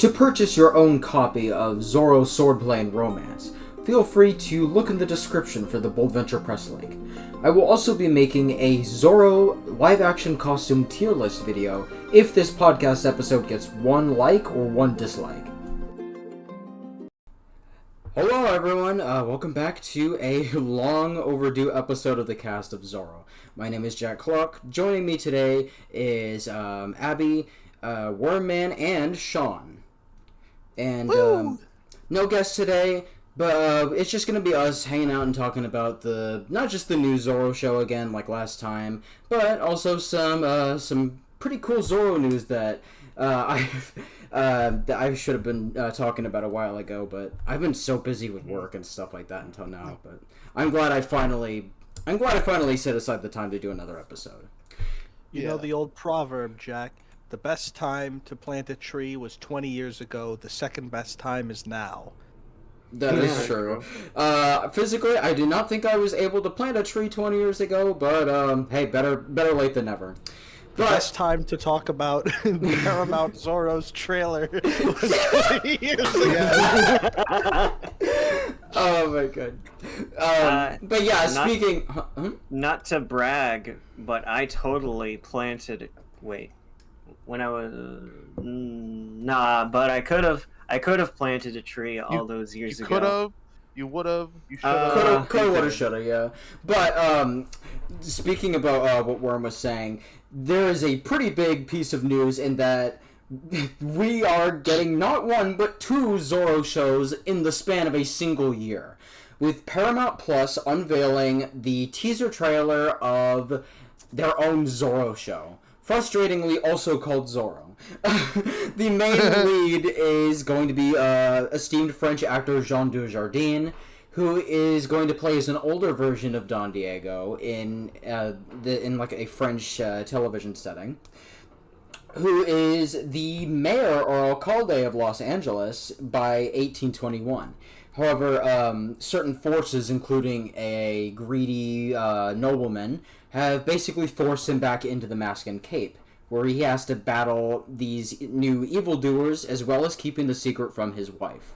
To purchase your own copy of Zorro Swordplay and Romance, feel free to look in the description for the Bold Venture Press link. I will also be making a Zorro live-action costume tier list video if this podcast episode gets 1 like or 1 dislike. Hello everyone, welcome back to a long overdue episode of the cast of Zorro. My name is Jack Clark. Joining me today is Abby, Wormman, and Sean. And no guest today, but it's just going to be us hanging out and talking about not just the new Zorro show again like last time, but also some pretty cool Zorro news that I should have been talking about a while ago, but I've been so busy with work and stuff like that until now. But I'm glad I finally set aside the time to do another episode. You know the old proverb, Jack. The best time to plant a tree was 20 years ago. The second best time is now. That is true. Physically, I do not think I was able to plant a tree 20 years ago, but hey, better late than never. The best time to talk about Paramount Zorro's trailer was 20 years ago. Oh my god. But yeah, speaking... Not to brag, but I totally planted... Wait. When I was... but I could have planted a tree all those years ago. You could have. You would have. You should have. Could have, would have, should have, yeah. But, speaking about what Worm was saying, there is a pretty big piece of news in that we are getting not one, but 2 Zorro shows in the span of a single year. With Paramount Plus unveiling the teaser trailer of their own Zorro show. Frustratingly also called Zorro. The main lead is going to be esteemed French actor Jean Dujardin, who is going to play as an older version of Don Diego in like a French television setting, who is the mayor or alcalde of Los Angeles by 1821. However, certain forces, including a greedy nobleman, have basically forced him back into the mask and cape, where he has to battle these new evildoers as well as keeping the secret from his wife.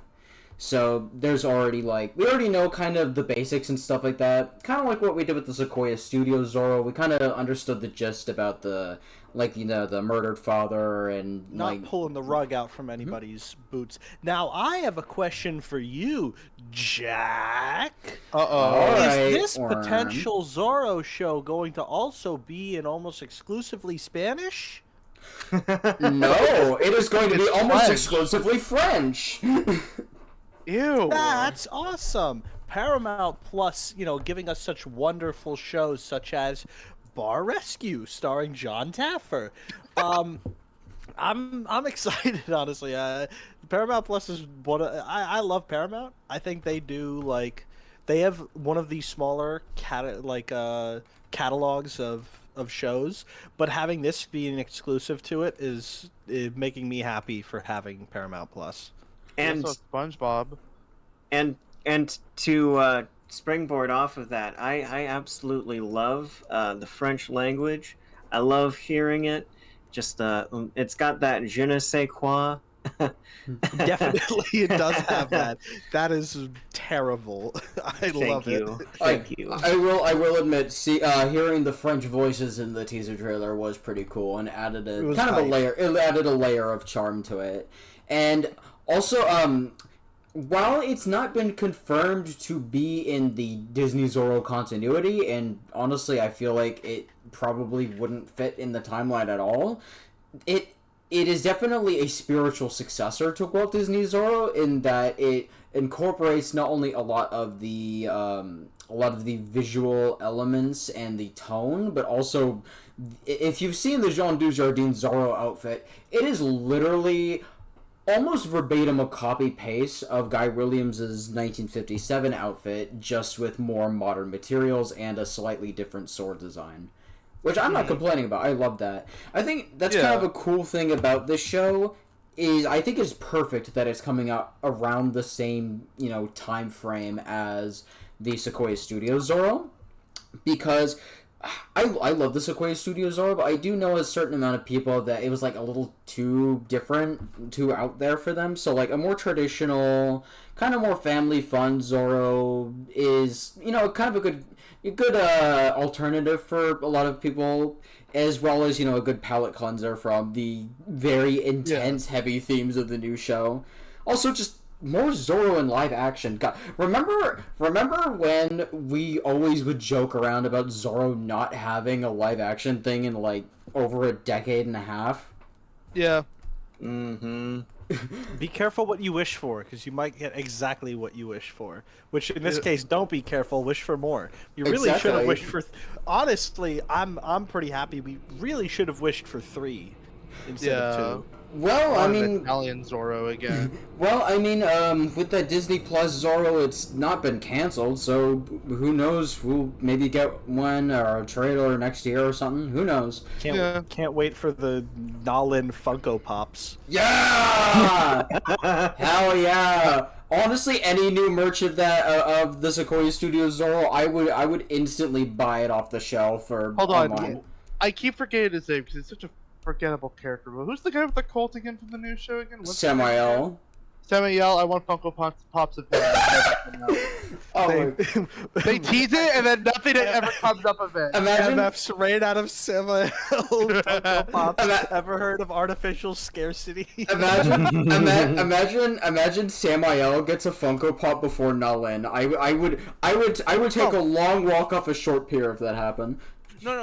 So there's already, we already know kind of the basics and stuff like that. Kind of like what we did with the Sequoia Studios Zorro. We kind of understood the gist about the murdered father and... Not pulling the rug out from anybody's boots. Now, I have a question for you, Jack. Uh-oh. Is this potential Zorro show going to also be in almost exclusively Spanish? No, it is going to be almost exclusively French. Ew. That's awesome. Paramount Plus, giving us such wonderful shows such as Bar Rescue, starring John Taffer. I'm excited, honestly. Paramount Plus is I love Paramount. I think they do they have one of the smaller catalogs of shows, but having this being exclusive to it is making me happy for having Paramount Plus. And also SpongeBob. And to springboard off of that, I absolutely love the French language. I love hearing it. Just it's got that je ne sais quoi. Definitely, it does have that. That is terrible. I love it. Thank you. I will admit, hearing the French voices in the teaser trailer was pretty cool and added a layer. It added a layer of charm to it, and also while it's not been confirmed to be in the Disney Zorro continuity, and honestly I feel like it probably wouldn't fit in the timeline at all, it is definitely a spiritual successor to Walt Disney Zorro in that it incorporates not only a lot of the visual elements and the tone, but also, if you've seen the Jean Dujardin Zorro outfit, it is literally almost verbatim a copy-paste of Guy Williams's 1957 outfit, just with more modern materials and a slightly different sword design. Which I'm not complaining about. I love that. I think that's kind of a cool thing about this show, is I think it's perfect that it's coming out around the same, time frame as the Sequoia Studios Zorro, because I love the Sequoia Studios Zorro, but I do know a certain amount of people that it was like a little too different, too out there for them. So like a more traditional, kind of more family fun Zorro is, kind of a good alternative for a lot of people, as well as a good palate cleanser from the very intense, heavy themes of the new show. Also, just more Zorro in live action. God, remember when we always would joke around about Zorro not having a live action thing in like over a decade and a half? Yeah. Mm-hmm. Be careful what you wish for, because you might get exactly what you wish for. Which in this case, don't be careful. Wish for more. You really should have wished for. Honestly, I'm pretty happy. We really should have wished for 3 instead of 2. Well, I mean, Italian Zorro again. well, I mean, with that Disney Plus Zorro, it's not been canceled, so who knows? We'll maybe get one or a trailer next year or something. Who knows? Can't wait for the Nalin Funko Pops. Yeah! Hell yeah! Honestly, any new merch of that of the Sequoia Studios Zorro, I would instantly buy it off the shelf or Hold on. online. I keep forgetting his name because he's such a forgettable character. But who's the guy with the cult again from the new show again? Samuel. Samuel, I want Funko Pops of him. Oh, They tease it and then nothing ever comes up of it. imagine MF's right out of Samuel Funko Pops. Ever heard of artificial scarcity? imagine Samuel gets a Funko Pop before Nalin. I would take a long walk off a short pier if that happened. No.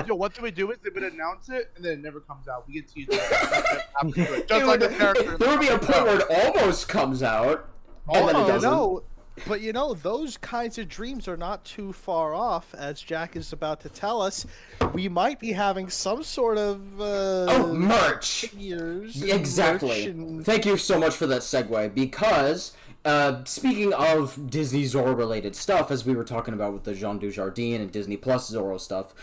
What do we do is they would announce it and then it never comes out. We get to use it. Just like the character. There would be a point where it almost comes out, and then it doesn't. But those kinds of dreams are not too far off, as Jack is about to tell us. We might be having some sort of merch. Figures Exactly. merch Thank you so much for that segue, because speaking of Disney Zorro related stuff, as we were talking about with the Jean Dujardin and Disney Plus Zorro stuff,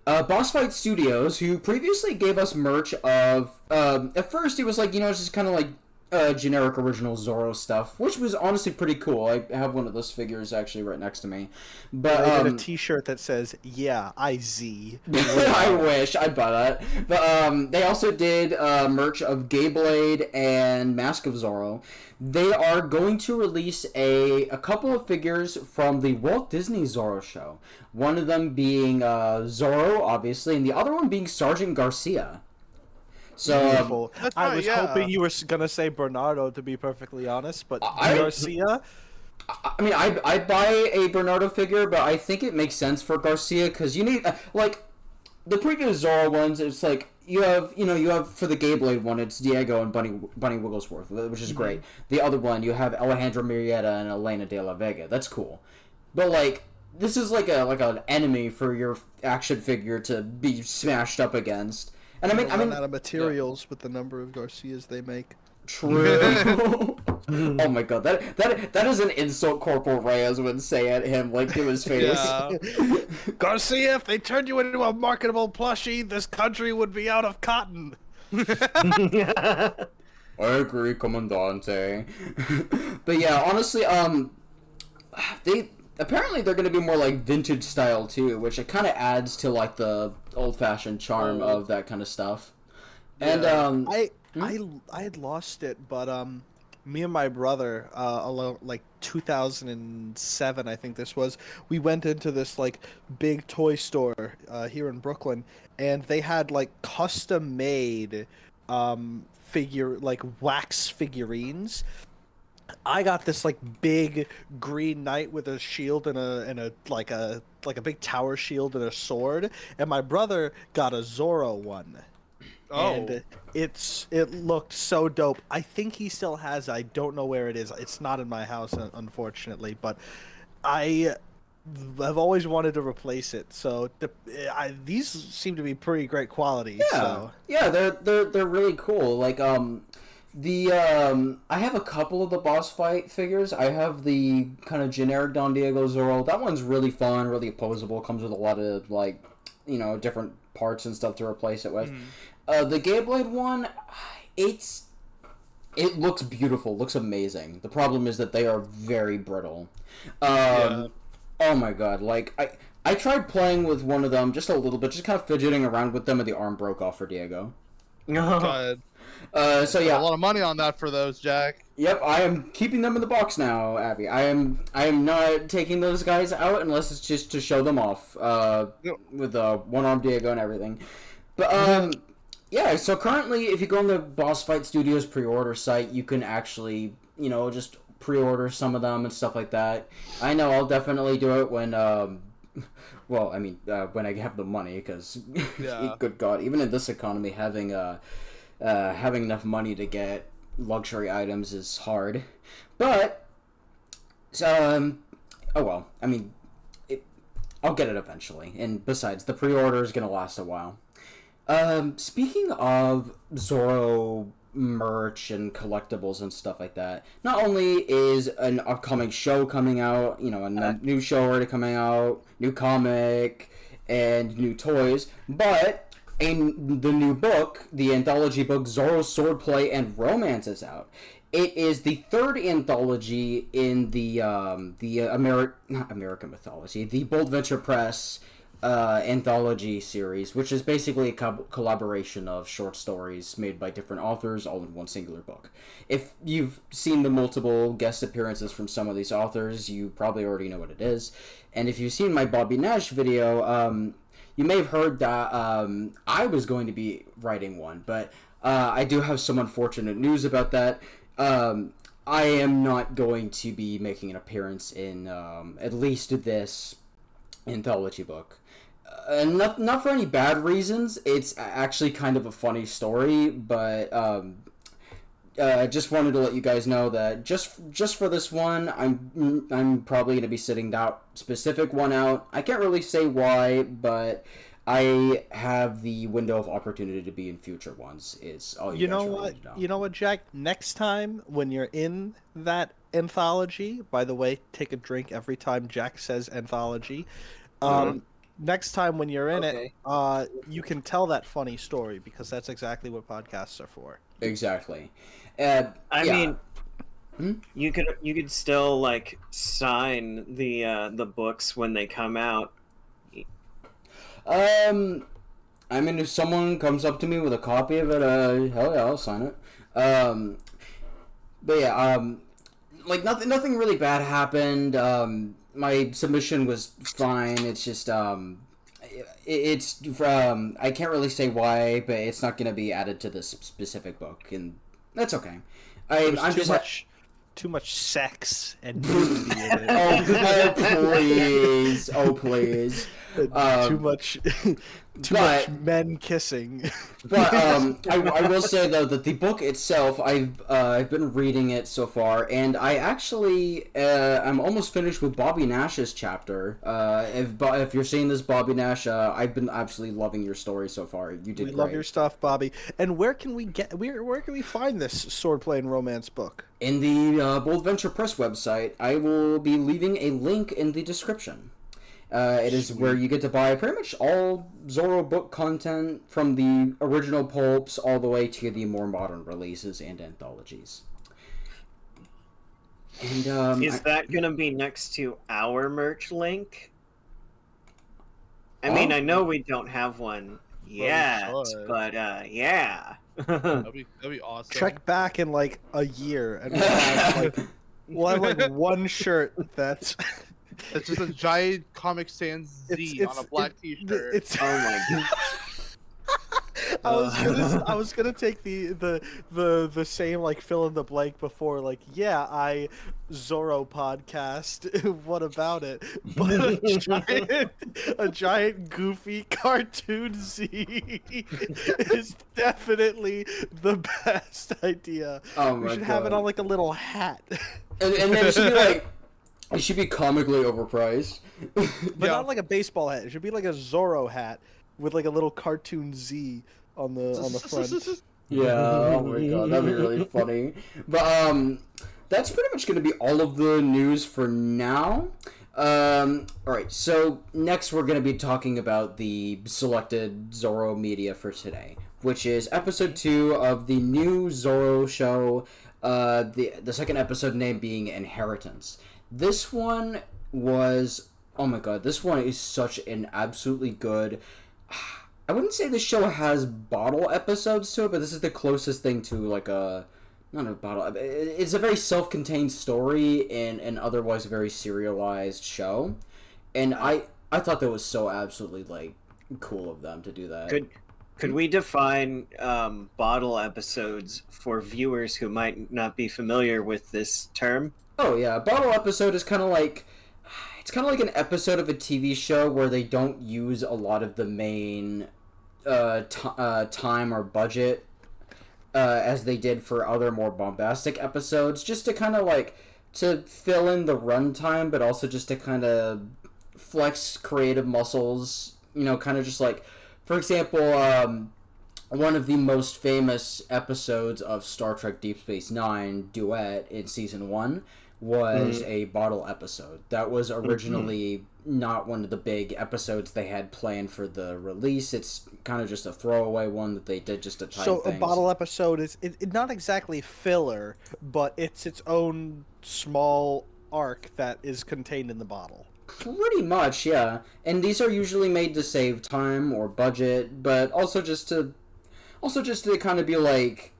Boss Fight Studios, who previously gave us merch of, at first it was like, it's just kind of like generic original Zorro stuff, which was honestly pretty cool. I have one of those figures actually right next to me. But I did a T-shirt that says, "Yeah, I Z." I wish I'd buy that. But they also did merch of Gayblade and Mask of Zorro. They are going to release a couple of figures from the Walt Disney Zorro show. One of them being Zorro, obviously, and the other one being Sergeant Garcia. So I was hoping you were gonna say Bernardo, to be perfectly honest, but Garcia. I mean, I'd buy a Bernardo figure, but I think it makes sense for Garcia because you need like the previous Zorro ones. It's like you have for the Gayblade one, it's Diego and Bunny Wigglesworth, which is great. The other one, you have Alejandro Murrieta and Elena de la Vega. That's cool, but like this is like an enemy for your action figure to be smashed up against. And I mean, out of materials with the number of Garcias they make. True. Oh my god, that is an insult Corporal Reyes would say at him, like to his face. Yeah. Garcia, if they turned you into a marketable plushie, this country would be out of cotton. I agree, Comandante. But yeah, honestly, apparently they're going to be more like vintage style too, which it kind of adds to like the old-fashioned charm of that kind of stuff. And I had lost it, but me and my brother, like 2007, I think this was, we went into this like big toy store here in Brooklyn, and they had like custom made wax figurines. I got this like big green knight with a shield and a big tower shield and a sword, and my brother got a Zorro one. Oh. And it looked so dope. I think he still has it. I don't know where it is. It's not in my house, unfortunately, but I have always wanted to replace it. So these seem to be pretty great quality. Yeah, so. Yeah, they're really cool. Like I have a couple of the boss fight figures. I have the kind of generic Don Diego Zorro. That one's really fun, really opposable. Comes with a lot of like, different parts and stuff to replace it with. The Gayblade one, it looks beautiful, looks amazing. The problem is that they are very brittle. Oh my god, like I tried playing with one of them just a little bit, just kind of fidgeting around with them, and the arm broke off for Diego. God. So yeah, A lot of money on that for those, Jack. yep, I am keeping them in the box now, Abby. I am not taking those guys out unless it's just to show them off. Yep. With one arm Diego and everything. But yeah. So currently, if you go on the Boss Fight Studios pre-order site, you can actually just pre-order some of them and stuff like that. I know I'll definitely do it when well, I mean, when I have the money, because Yeah. good God, even in this economy, having enough money to get luxury items is hard. But oh well. I mean, I'll get it eventually. And besides, the pre-order is gonna last a while. Speaking of Zorro merch and collectibles and stuff like that, not only is an upcoming show coming out, a new show already coming out, new comic, and new toys, but the new book, the anthology book Zorro Swordplay and Romance, is out. It is the third anthology in the not American mythology, the Bold Venture Press anthology series, which is basically a collaboration of short stories made by different authors all in one singular book. If you've seen the multiple guest appearances from some of these authors, you probably already know what it is. And if you've seen my Bobby Nash video, you may have heard that I was going to be writing one, but I do have some unfortunate news about that. I am not going to be making an appearance in at least this anthology book. Not for any bad reasons. It's actually kind of a funny story, but I just wanted to let you guys know that just for this one, I'm probably going to be sitting that specific one out. I can't really say why, but I have the window of opportunity to be in future ones. Is all you guys know really what? need to know. You know what, Jack? Next time when you're in that anthology, by the way, take a drink every time Jack says anthology. Next time when you're in it, you can tell that funny story, because that's exactly what podcasts are for. Exactly. I mean, you could still like sign the books when they come out. I mean, if someone comes up to me with a copy of it, hell yeah, I'll sign it. But yeah, like nothing really bad happened. My submission was fine. It's just, it's I can't really say why, but it's not gonna be added to this specific book, and that's okay. I'm just too much sex and nudity in it. oh please, oh please. Too much men kissing. But I will say though that the book itself, I've been reading it so far, and I actually I'm almost finished with Bobby Nash's chapter. If you're seeing this, Bobby Nash, I've been absolutely loving your story so far. You did We great. love your stuff, Bobby. And where can we find this swordplay and romance book? In the Bold Venture Press website. I will be leaving a link in the description. It is where you get to buy pretty much all Zorro book content, from the original pulps all the way to the more modern releases and anthologies. And Is that going to be next to our merch link? I mean, I know we don't have one yet, but yeah. That'd be awesome. Check back in like a year, and we'll have like one shirt that's. It's just a giant Comic Sans Z on a black T-shirt. It's Oh my god. I was gonna take the same like fill in the blank before, like, yeah, I Zorro podcast. What about it? But a giant goofy cartoon Z is definitely the best idea. Oh we my should have it God. on like a little hat. and then it should be like, it should be comically overpriced. But not like a baseball hat. It should be like a Zorro hat with like a little cartoon Z on the front. Yeah, oh my god, that'd be really funny. But that's pretty much going to be all of the news for now. Alright, so next we're going to be talking about the selected Zorro media for today, which is episode 2 of the new Zorro show, the second episode name being Inheritance. This one was Oh my god, this one is such an absolutely good. I wouldn't say the show has bottle episodes to it, but this is the closest thing to like a not a bottle. It's a very self-contained story in an otherwise very serialized show, and I thought that was so absolutely like cool of them to do that. Could we define bottle episodes for viewers who might not be familiar with this term? Oh yeah, a bottle episode is kind of like it's kind of like an episode of a TV show where they don't use a lot of the main time or budget as they did for other more bombastic episodes, just to kind of like to fill in the runtime, but also just to kind of flex creative muscles. You know, kind of just like, for example, one of the most famous episodes of Star Trek Deep Space Nine, Duet, in season 1 was a bottle episode. That was originally not one of the big episodes they had planned for the release. It's kind of just a throwaway one that they did just to time So things. a bottle episode is not exactly filler, but it's its own small arc that is contained in the bottle. Pretty much, yeah. And these are usually made to save time or budget, but also just to kind of be like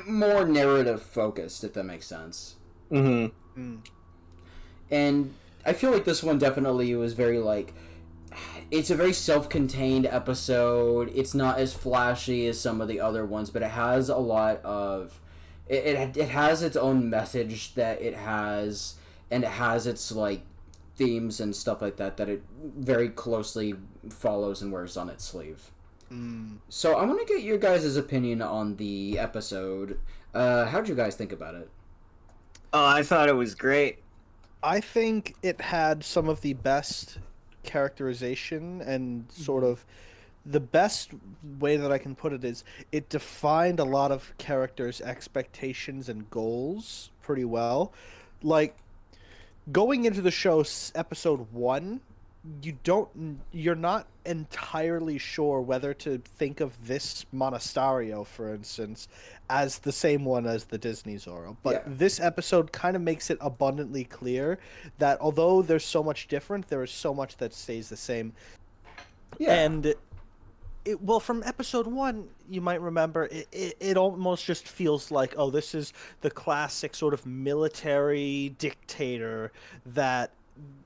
more narrative focused, if that makes sense. Mm-hmm. And I feel like this one definitely was very like it's a very self-contained episode. It's not as flashy as some of the other ones, but it has a lot of it has its own message that it has, and it has its like themes and stuff like that it very closely follows and wears on its sleeve. So I want to get your guys' opinion on the episode. How'd you guys think about it? Oh, I thought it was great. I think it had some of the best characterization, and sort of the best way that I can put it is it defined a lot of characters' expectations and goals pretty well. Like, going into the show, episode 1, you're not entirely sure whether to think of this Monasterio, for instance, as the same one as the Disney Zorro. But this episode kind of makes it abundantly clear that although there's so much different, there is so much that stays the same. Yeah. And from episode 1, you might remember, it almost just feels like, oh, this is the classic sort of military dictator that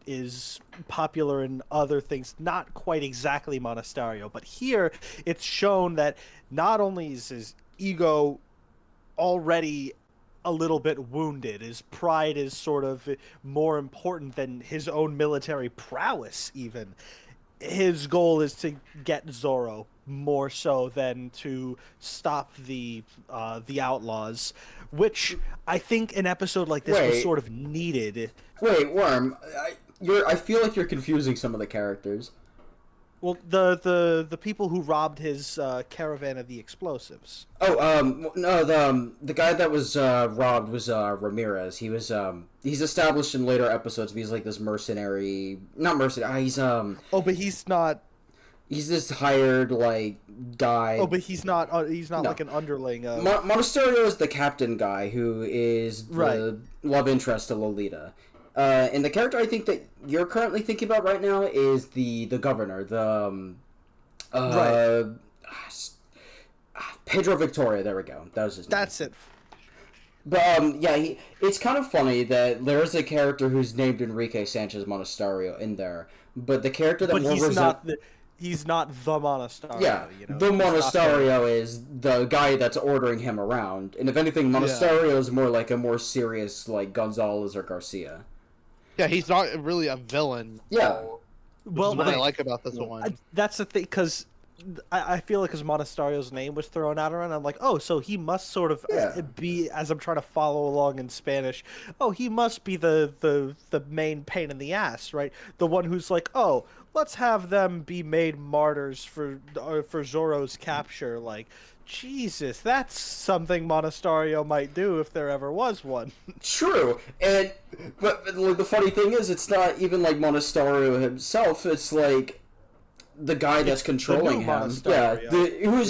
is popular in other things, not quite exactly Monasterio, but here it's shown that not only is his ego already a little bit wounded, his pride is sort of more important than his own military prowess even. His goal is to get Zorro more so than to stop the outlaws, which I think an episode like this was sort of needed. Wait, Worm, I feel like you're confusing some of the characters. Well, the people who robbed his caravan of the explosives. Oh, no, the guy that was robbed was Ramirez. He's established in later episodes. But he's like this mercenary, not mercenary. But he's not. He's this hired like guy. Oh, but he's not. He's not like an underling. Monasterio is the captain guy who is the love interest to Lolita. And the character I think that you're currently thinking about right now is the governor, Pedro Victoria. There we go. That was his name. That's it. But it's kind of funny that there is a character who's named Enrique Sanchez Monasterio in there, but the character that he's not the Monasterio. Yeah, you know? the Monasterio is the guy that's ordering him around, and if anything, Monasterio is more like a more serious like Gonzalez or Garcia. Yeah, he's not really a villain. Yeah. Well, what I like about this one. That's the thing, because I feel like his Monastario's name was thrown out around, I'm like, oh, so he must sort of be, as I'm trying to follow along in Spanish, oh, he must be the main pain in the ass, right? The one who's like, oh, let's have them be made martyrs for Zorro's capture. Like, Jesus, that's something Monasterio might do if there ever was one. True, but the funny thing is, it's not even like Monasterio himself. It's like the guy that's controlling him. Who's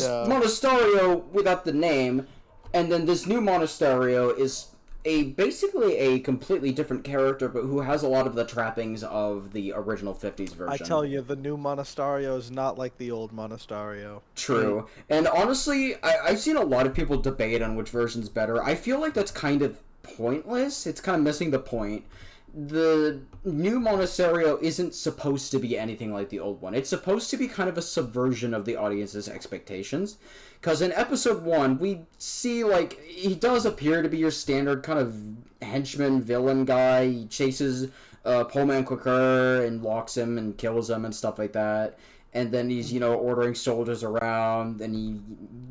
Monasterio without the name, and then this new Monasterio is basically a completely different character, but who has a lot of the trappings of the original 50s version. I tell you, the new Monasterio is not like the old Monasterio. True. And honestly, I've seen a lot of people debate on which version's better. I feel like that's kind of pointless. It's kind of missing the point. The new Monasterio isn't supposed to be anything like the old one. It's supposed to be kind of a subversion of the audience's expectations. Because in episode 1, we see, like, he does appear to be your standard kind of henchman, villain guy. He chases Pullman Quicker and locks him and kills him and stuff like that. And then he's, ordering soldiers around, and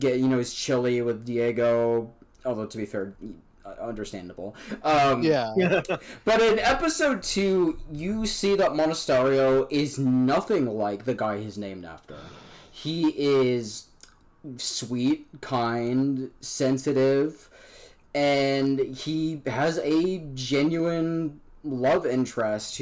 he's chilly with Diego. Although, to be fair, understandable. Yeah. But in episode 2, you see that Monasterio is nothing like the guy he's named after. He is sweet, kind, sensitive, and he has a genuine love interest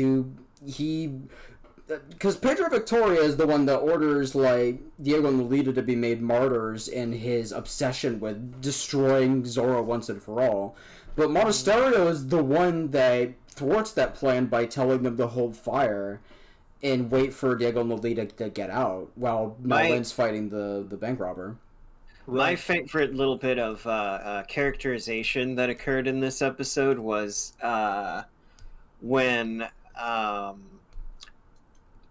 because Pedro Victoria is the one that orders, like, Diego and Lolita to be made martyrs in his obsession with destroying Zorro once and for all. But Monasterio is the one that thwarts that plan by telling them to hold fire and wait for Diego and Lolita to get out while Melvin's fighting the bank robber. My favorite little bit of characterization that occurred in this episode was when...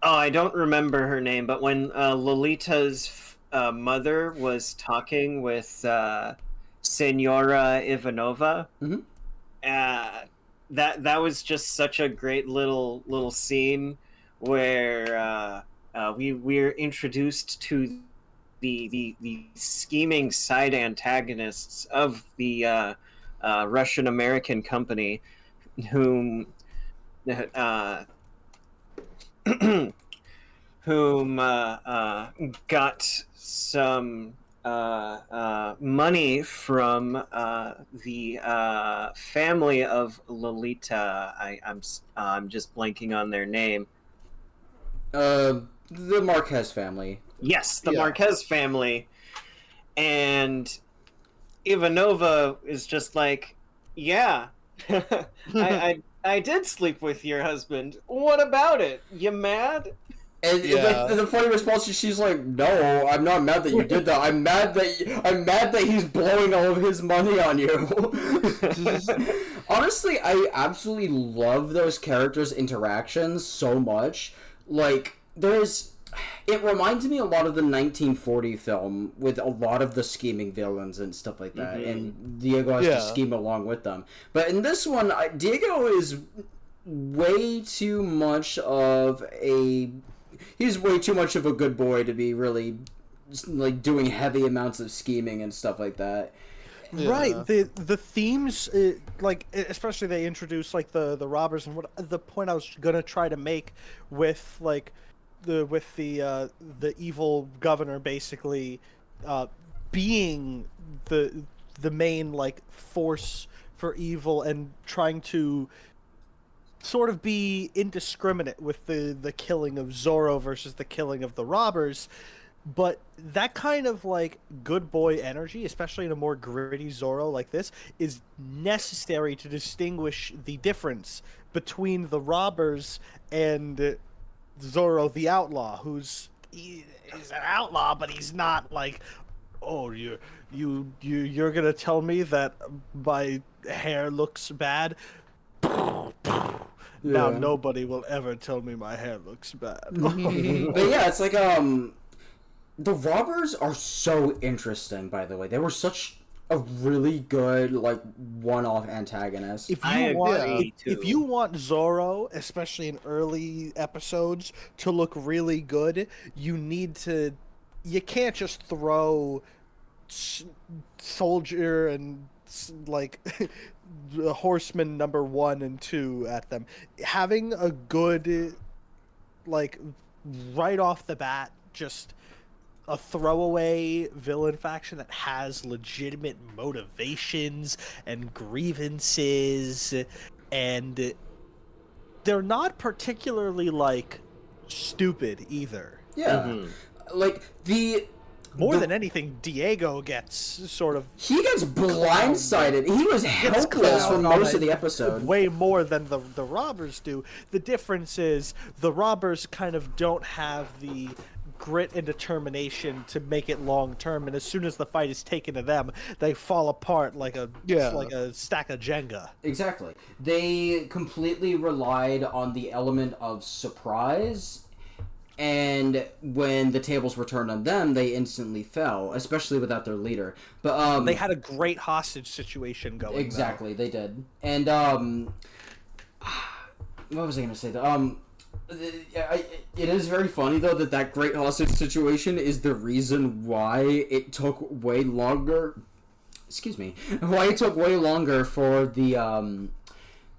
I don't remember her name, but when Lolita's mother was talking with Senora Ivanova, that was just such a great little scene where we're introduced to the scheming side antagonists of the Russian American company, whom got some money from the family of Lolita. I'm just blanking on their name. The Marquez family. Yes, the Marquez family. And Ivanova is just like, yeah, I did sleep with your husband. What about it? You mad? And like, the funny response is, she's like, "No, I'm not mad that you did that. I'm mad that he's blowing all of his money on you." Honestly, I absolutely love those characters' interactions so much. Like, it reminds me a lot of the 1940 film with a lot of the scheming villains and stuff like that, and Diego has to scheme along with them. But in this one, Diego is way too much of a... He's way too much of a good boy to be really, like, doing heavy amounts of scheming and stuff like that. Yeah. Right. The themes, like, especially they introduce, like, the robbers, and what the point I was gonna try to make with, like, the evil governor basically being the main, like, force for evil and trying to sort of be indiscriminate with the killing of Zorro versus the killing of the robbers. But that kind of, like, good boy energy, especially in a more gritty Zorro like this, is necessary to distinguish the difference between the robbers and Zorro the outlaw, he's an outlaw, but he's not like, oh, you're gonna tell me that my hair looks bad? Now nobody will ever tell me my hair looks bad. But yeah, it's like the robbers are so interesting. By the way, they were such a really good, like, one-off antagonist. If you want Zorro, especially in early episodes, to look really good, you can't just throw soldier and, like, horseman number 1 and 2 at them. Having a good, like, right off the bat, just a throwaway villain faction that has legitimate motivations and grievances, and they're not particularly, like, stupid either. Yeah. Like, the more than anything, Diego gets sort of he gets blindsided. He was helpless for clowned most on of the it episode. way more than the robbers do. The difference is the robbers kind of don't have the grit and determination to make it long term, and as soon as the fight is taken to them, they fall apart like a stack of Jenga. Exactly. They completely relied on the element of surprise, and when the tables were turned on them, they instantly fell, especially without their leader. But They had a great hostage situation going. exactly, they did. And what was I going to say? It is very funny though that great hostage situation is the reason why it took way longer. Excuse me. Why it took way longer for the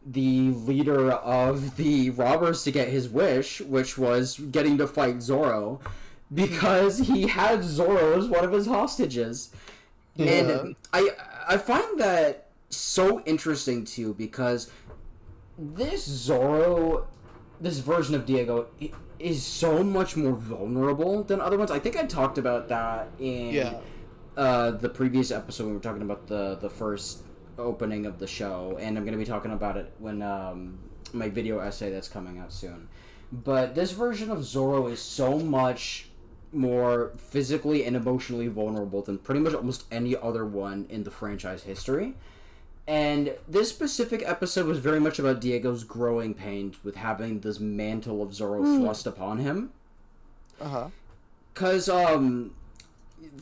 leader of the robbers to get his wish, which was getting to fight Zorro, because he had Zorro as one of his hostages. Yeah. And I find that so interesting too, because this Zorro, this version of Diego is so much more vulnerable than other ones. I think I talked about that in the previous episode when we were talking about the first opening of the show, and I'm going to be talking about it when my video essay that's coming out soon. But this version of Zorro is so much more physically and emotionally vulnerable than pretty much almost any other one in the franchise history. And this specific episode was very much about Diego's growing pains with having this mantle of Zorro thrust upon him. Because,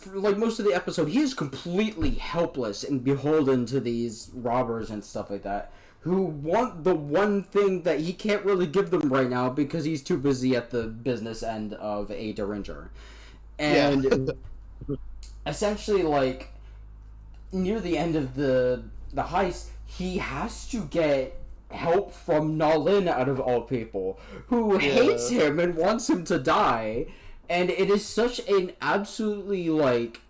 like most of the episode, he is completely helpless and beholden to these robbers and stuff like that, who want the one thing that he can't really give them right now because he's too busy at the business end of a Derringer. And essentially, like, near the end of the heist, he has to get help from Nalin, out of all people, who hates him and wants him to die. And it is such an absolutely, like,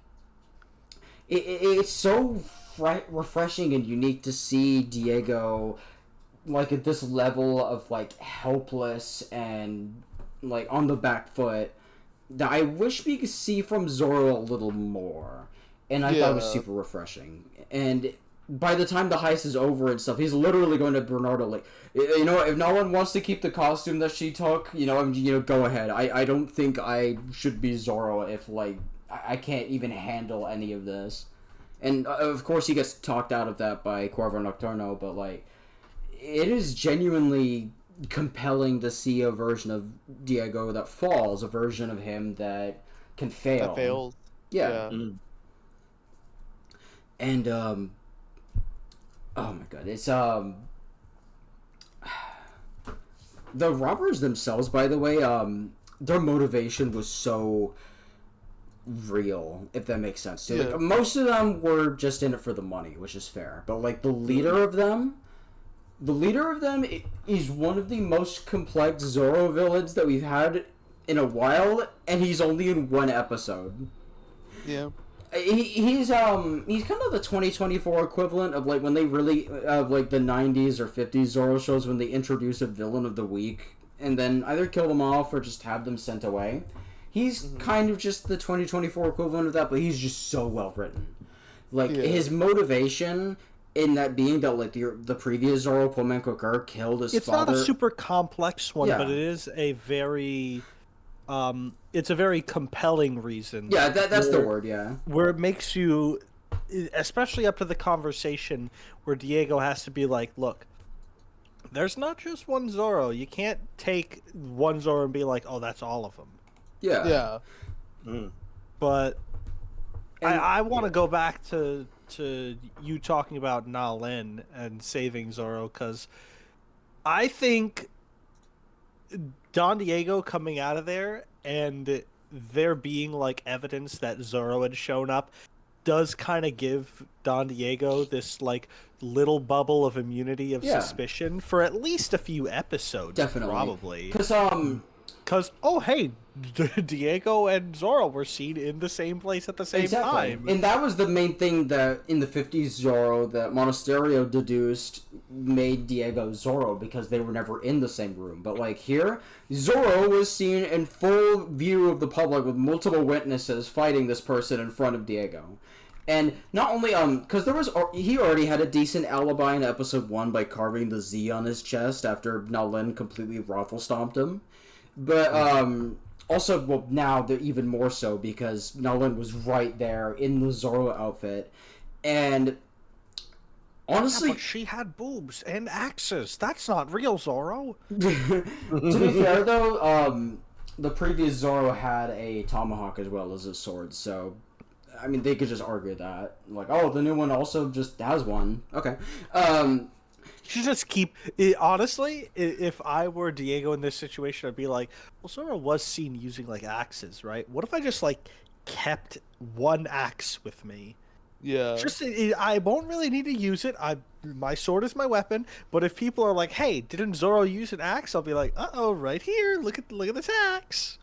it's so refreshing and unique to see Diego, like, at this level of, like, helpless and, like, on the back foot, that I wish we could see from Zorro a little more. And I thought it was super refreshing. And by the time the heist is over and stuff, he's literally going to Bernardo, like, you know, if no one wants to keep the costume that she took, go ahead. I don't think I should be Zorro if, like, I can't even handle any of this. And, of course, he gets talked out of that by Corvo Nocturno, but, like, it is genuinely compelling to see a version of Diego that falls, a version of him that can fail. That fails. Yeah. And, oh my god, it's, the robbers themselves, by the way, their motivation was so real, if that makes sense. Too. Like, most of them were just in it for the money, which is fair. But, like, the leader of them is one of the most complex Zorro villains that we've had in a while, and he's only in one episode. Yeah. He's kind of the 2024 equivalent of, like, when they really of, like, the 90s or 50s Zorro shows, when they introduce a villain of the week and then either kill them off or just have them sent away. He's kind of just the 2024 equivalent of that, but he's just so well written. Like, his motivation in that being that, like, the previous Zorro, Pomenko Kerr, killed his father. It's not a super complex one, but it is a very it's a very compelling reason. Yeah, that's the word, yeah. Where it makes you, especially up to the conversation where Diego has to be like, look, there's not just one Zorro. You can't take one Zorro and be like, oh, that's all of them. Yeah. But I want to go back to you talking about Nalin and saving Zorro, because I think Don Diego coming out of there and there being, like, evidence that Zorro had shown up does kind of give Don Diego this, like, little bubble of immunity of suspicion for at least a few episodes. Definitely. Probably. Because, oh, hey, Diego and Zorro were seen in the same place at the same time. And that was the main thing that in the 50s Zorro that Monasterio deduced made Diego Zorro because they were never in the same room. But like here, Zorro was seen in full view of the public with multiple witnesses fighting this person in front of Diego. And not only because he already had a decent alibi in episode 1 by carving the Z on his chest after Nalin completely raffle stomped him, but also, well, now they're even more so because Nalin was right there in the Zorro outfit, and honestly, Yeah, but she had boobs and axes. That's not real Zorro. to be fair though, the previous Zorro had a tomahawk as well as a sword, so I mean they could just argue that, like, oh, the new one also just has one. Okay, You just keep. Honestly, if I were Diego in this situation, I'd be like, well, Zorro was seen using like axes, right? What if I just like kept one axe with me? Yeah. Just I won't really need to use it. My sword is my weapon. But if people are like, "Hey, didn't Zorro use an axe?" I'll be like, "Uh-oh, right here. Look at this axe."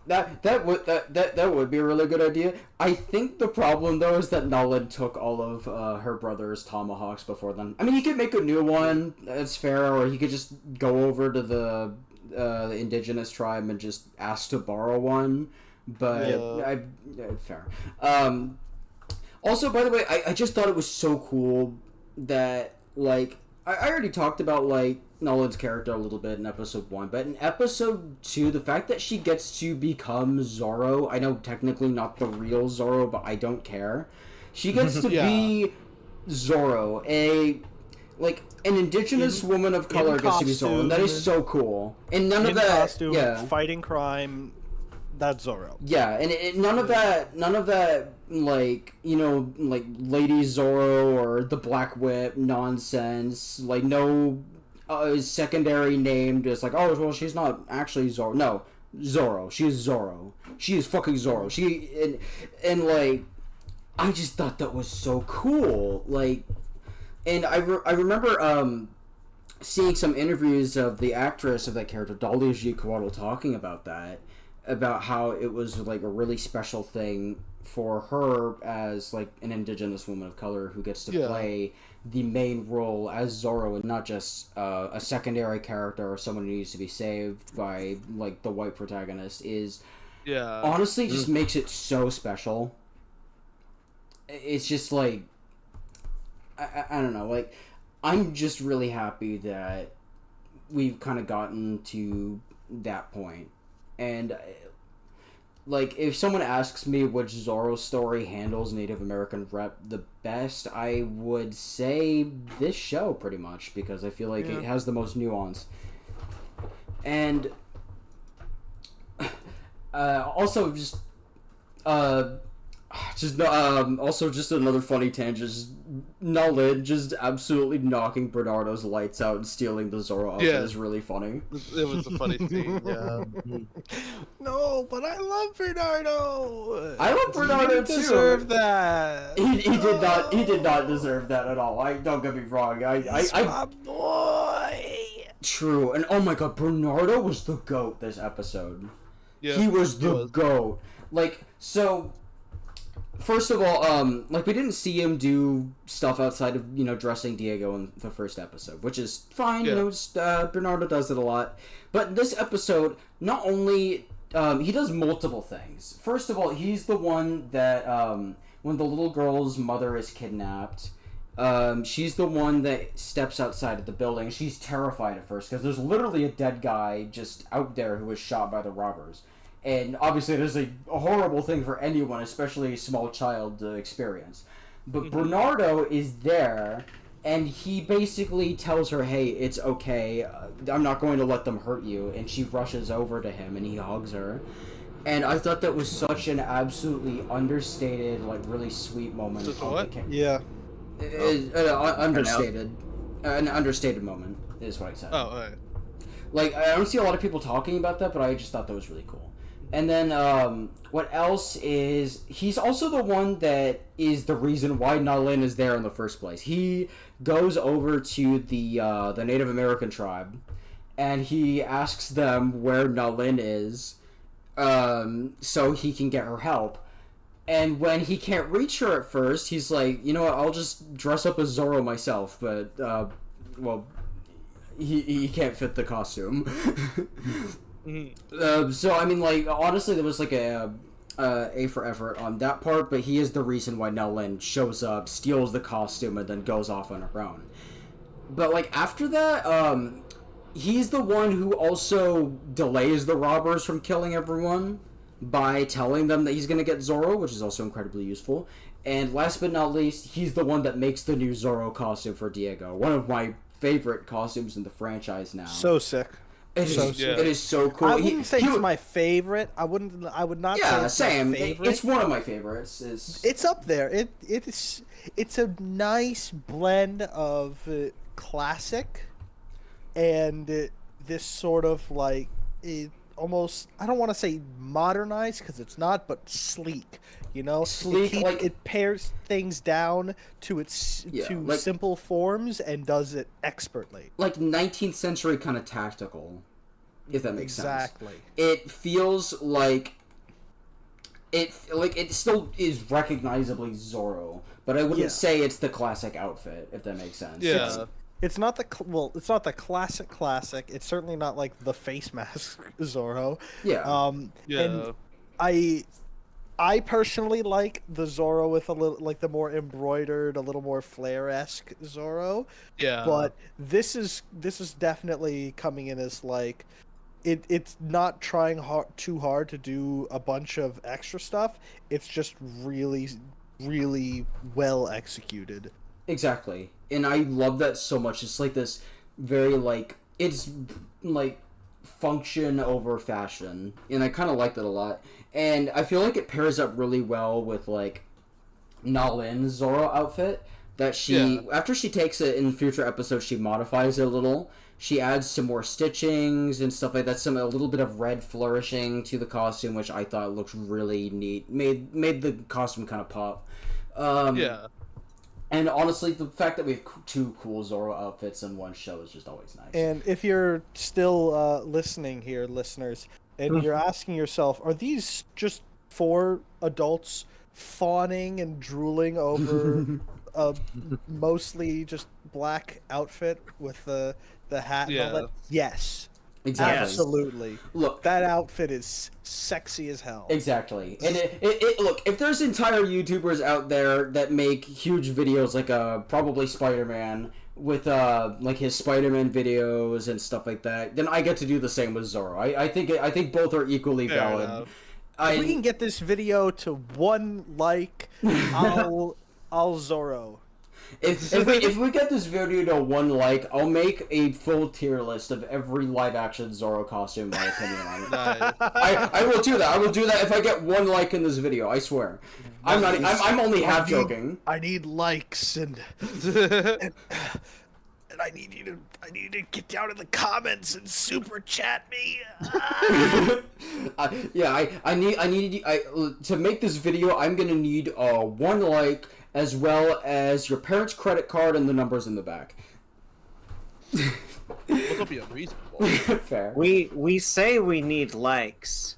That would be a really good idea. I think the problem though is that Nalin took all of her brother's tomahawks before then. I mean, he could make a new one. That's fair, or he could just go over to the indigenous tribe and just ask to borrow one. But fair. Also, by the way, I just thought it was so cool that, like, I already talked about, like, Nolan's character a little bit in episode 1, but in episode 2, the fact that she gets to become Zorro, I know technically not the real Zorro, but I don't care. She gets to be Zorro, an indigenous woman of color gets to be Zorro, and that is so cool. And none of that, costume, fighting crime, that's Zorro. Yeah, and none of that, like, you know, like, Lady Zorro or the Black Whip nonsense, like, no secondary name, just like, oh, well, she's not actually Zorro. No, Zorro. She is Zorro. She is fucking Zorro. And like, I just thought that was so cool. Like, and I remember, seeing some interviews of the actress of that character, Dahlia G. talking about that, about how it was, like, a really special thing for her as, like, an indigenous woman of color who gets to play the main role as Zorro and not just a secondary character or someone who needs to be saved by, like, the white protagonist is honestly just makes it so special. It's just, like, I don't know, like, I'm just really happy that we've kind of gotten to that point. And, like, if someone asks me which Zorro story handles Native American rep the best, I would say this show, pretty much, because I feel like it has the most nuance. And, also just another funny tangent, just Nalin just absolutely knocking Bernardo's lights out and stealing the Zorro outfit is really funny. It was a funny scene, yeah. No, but I love Bernardo. I love Bernardo too. Deserve that. He did not deserve that at all. Don't get me wrong. He's my boy. True, and oh my god, Bernardo was the GOAT this episode. Yeah, he was the GOAT. Like, so, first of all, like, we didn't see him do stuff outside of, you know, dressing Diego in the first episode, which is fine, you know, just, Bernardo does it a lot. But this episode, not only, he does multiple things. First of all, he's the one that, when the little girl's mother is kidnapped, she's the one that steps outside of the building. She's terrified at first, because there's literally a dead guy just out there who was shot by the robbers. And obviously, it is a horrible thing for anyone, especially a small child, to experience. But Bernardo is there, and he basically tells her, hey, it's okay, I'm not going to let them hurt you. And she rushes over to him, and he hugs her. And I thought that was such an absolutely understated, like, really sweet moment. Yeah. Understated. An understated moment, is what I said. Oh, alright. Like, I don't see a lot of people talking about that, but I just thought that was really cool. And then, what else is... He's also the one that is the reason why Nalin is there in the first place. He goes over to the Native American tribe, and he asks them where Nalin is, so he can get her help. And when he can't reach her at first, he's like, you know what, I'll just dress up as Zorro myself, but, well, he can't fit the costume. So, I mean, like, honestly, there was, like, a for effort on that part, but he is the reason why Nell shows up, steals the costume, and then goes off on her own. But, like, after that, he's the one who also delays the robbers from killing everyone by telling them that he's going to get Zorro, which is also incredibly useful. And last but not least, he's the one that makes the new Zorro costume for Diego. One of my favorite costumes in the franchise now. So sick. It is so cool. I wouldn't say it's my favorite. I would not say it's same. my favorite. It's one of my favorites. It's up there. It's a nice blend of classic and this sort of like almost, I don't want to say modernized because it's not, but sleek. You know, sleek. It pares things down to simple forms and does it expertly. Like 19th century kind of tactical, if that makes sense. Exactly. It feels like it still is recognizably Zorro, but I wouldn't say it's the classic outfit, if that makes sense. Yeah. It's not the it's not the classic. It's certainly not like the face mask Zorro. Yeah. And I personally like the Zorro with a little like the more embroidered, a little more Flair-esque Zorro. Yeah. But this is definitely coming in as like it's not trying too hard to do a bunch of extra stuff. It's just really, really well executed. Exactly. And I love that so much. It's like this very it's like function over fashion, and I kind of like that a lot. And I feel like it pairs up really well with like Nalin's Zorro outfit that after she takes it in future episodes, she modifies it a little. She adds some more stitchings and stuff like that, a little bit of red flourishing to the costume, which I thought looked really neat. Made the costume kind of pop. And honestly, the fact that we have two cool Zorro outfits in one show is just always nice. And if you're still listening here, listeners, and you're asking yourself, are these just 4 adults fawning and drooling over a mostly just black outfit with the hat and all that? Yes. Exactly. Absolutely. Look, that outfit is sexy as hell. Exactly. And it look, if there's entire YouTubers out there that make huge videos like probably Spider-Man with like his Spider-Man videos and stuff like that, then I get to do the same with Zorro. I think both are equally valid. If we can get this video to 1 like, I'll Zorro. If we get this video to 1 like, I'll make a full tier list of every live action Zorro costume. My opinion on it. Nice. I will do that. I will do that if I get 1 like in this video. I swear. I'm only half joking. I need likes and I need you to get down in the comments and super chat me. I need to make this video. I'm gonna need 1 like, as well as your parents' credit card and the numbers in the back. That'll be unreasonable. Fair. We say we need likes,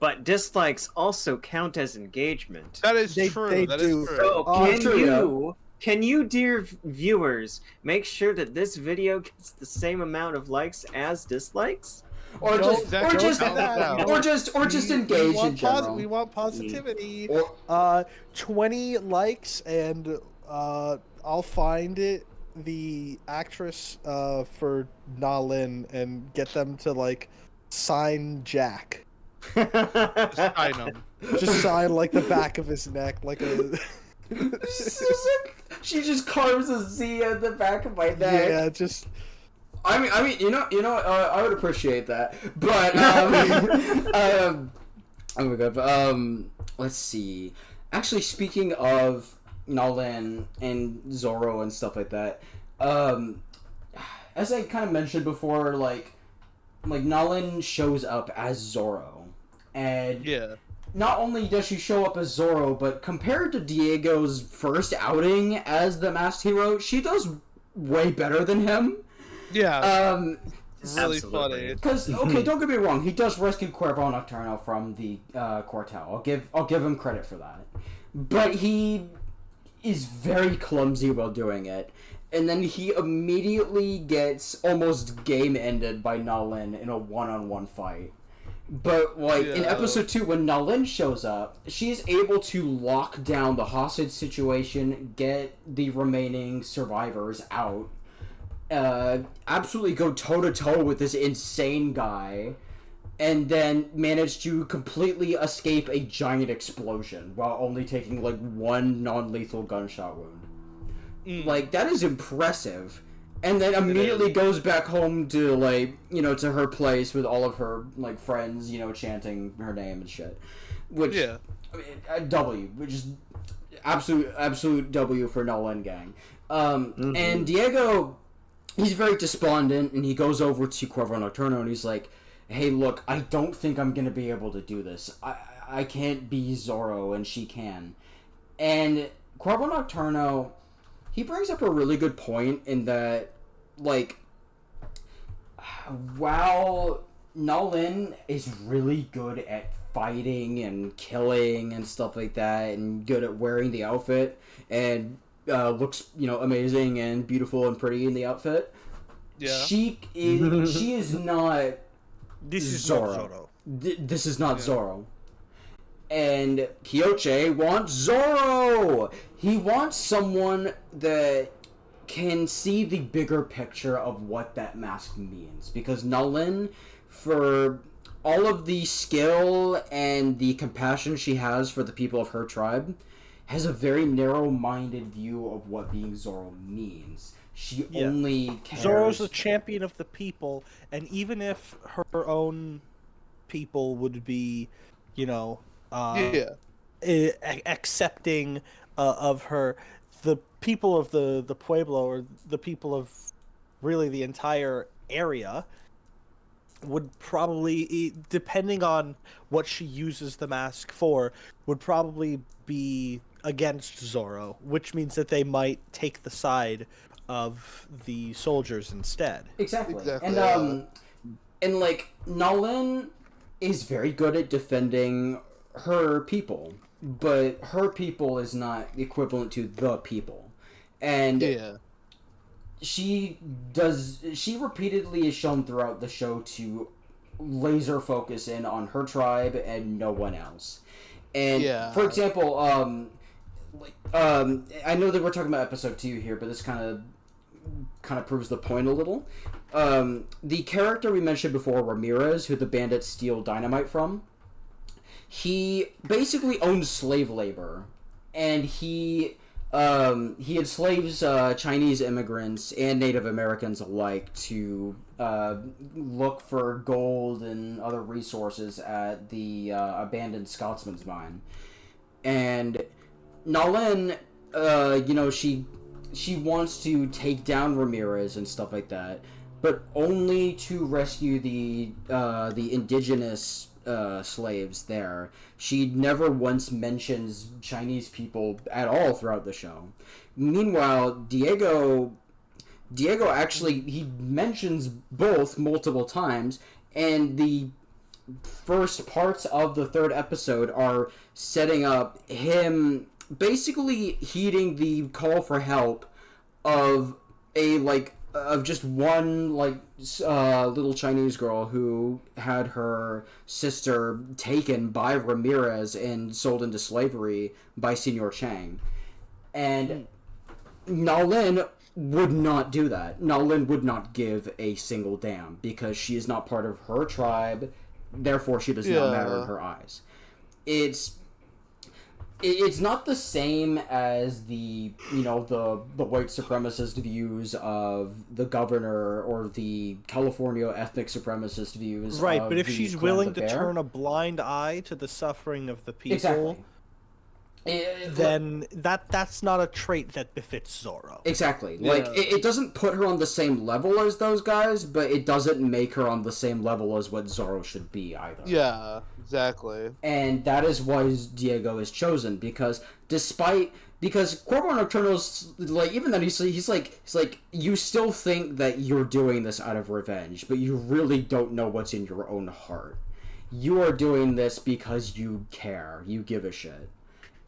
but dislikes also count as engagement. That is true. That is true. So can you, dear viewers, make sure that this video gets the same amount of likes as dislikes? Or just engage in general. We want positivity. 20 likes, and I'll find the actress for Nalin and get them to like sign Jack. Just sign him. Just sign like the back of his neck, like a. She just carves a Z at the back of my neck. Yeah, just. I mean, you know, I would appreciate that, but oh my god, let's see. Actually, speaking of Nalin and Zorro and stuff like that, as I kind of mentioned before, like Nalin shows up as Zorro, and not only does she show up as Zorro, but compared to Diego's first outing as the masked hero, she does way better than him. Yeah. really Absolutely. funny. Because okay, don't get me wrong, he does rescue Cuervo Nocturno from the cartel. I'll give him credit for that, but he is very clumsy while doing it, and then he immediately gets almost game ended by Nalin in a one-on-one fight. But like in Yeah. episode 2, when Nalin shows up, she's able to lock down the hostage situation, get the remaining survivors out, absolutely go toe to toe with this insane guy, and then manage to completely escape a giant explosion while only taking like one non-lethal gunshot wound. Like, that is impressive. And then immediately goes back home to, like, you know, to her place with all of her, like, friends, you know, chanting her name and shit. Which, Yeah. I mean, W, which is absolute W for Nolan Gang. And Diego, he's very despondent, and he goes over to Cuervo Nocturno, and he's like, hey, look, I don't think I'm gonna be able to do this. I can't be Zorro, and she can. And Cuervo Nocturno, he brings up a really good point in that, like, while Nalin is really good at fighting and killing and stuff like that, and good at wearing the outfit, and looks, you know, amazing and beautiful and pretty in the outfit, she is not This is Zorro. not Zorro. This is not Zorro. And Kyoche wants Zorro! He wants someone that can see the bigger picture of what that mask means. Because Nalin, for all of the skill and the compassion she has for the people of her tribe, has a very narrow-minded view of what being Zorro means. She only cares... Zorro's a champion of the people, and even if her own people would be, you know, accepting of her, the people of the Pueblo, or the people of really the entire area, would probably, depending on what she uses the mask for, would probably be against Zorro, which means that they might take the side of the soldiers instead. Exactly. And like, Nalin is very good at defending her people, but her people is not equivalent to the people. And she repeatedly is shown throughout the show to laser focus in on her tribe and no one else. And for example, I know that we're talking about episode 2 here, but this kind of proves the point a little. The character we mentioned before, Ramirez, who the bandits steal dynamite from, he basically owns slave labor, and he enslaves Chinese immigrants and Native Americans alike to look for gold and other resources at the abandoned Scotsman's mine. And Nalin, you know, she wants to take down Ramirez and stuff like that, but only to rescue the indigenous slaves there. She never once mentions Chinese people at all throughout the show. Meanwhile, Diego actually, he mentions both multiple times, and the first parts of the 3rd episode are setting up him basically heeding the call for help of just one little Chinese girl who had her sister taken by Ramirez and sold into slavery by Senor Chang. And Nalin would not do that. Nalin would not give a single damn because she is not part of her tribe, therefore she does not matter in her eyes. It's not the same as the white supremacist views of the governor or the California ethnic supremacist views. Right, of but if the she's Clan willing of the to Bear. turn a blind eye to the suffering of the people, Exactly. then that's not a trait that befits Zorro. Exactly. Like, it doesn't put her on the same level as those guys, but it doesn't make her on the same level as what Zorro should be either. Yeah, exactly. And that is why Diego is chosen, because despite Because Corvo Nocturno's like, even then he's like you still think that you're doing this out of revenge, but you really don't know what's in your own heart. You are doing this because you care, you give a shit.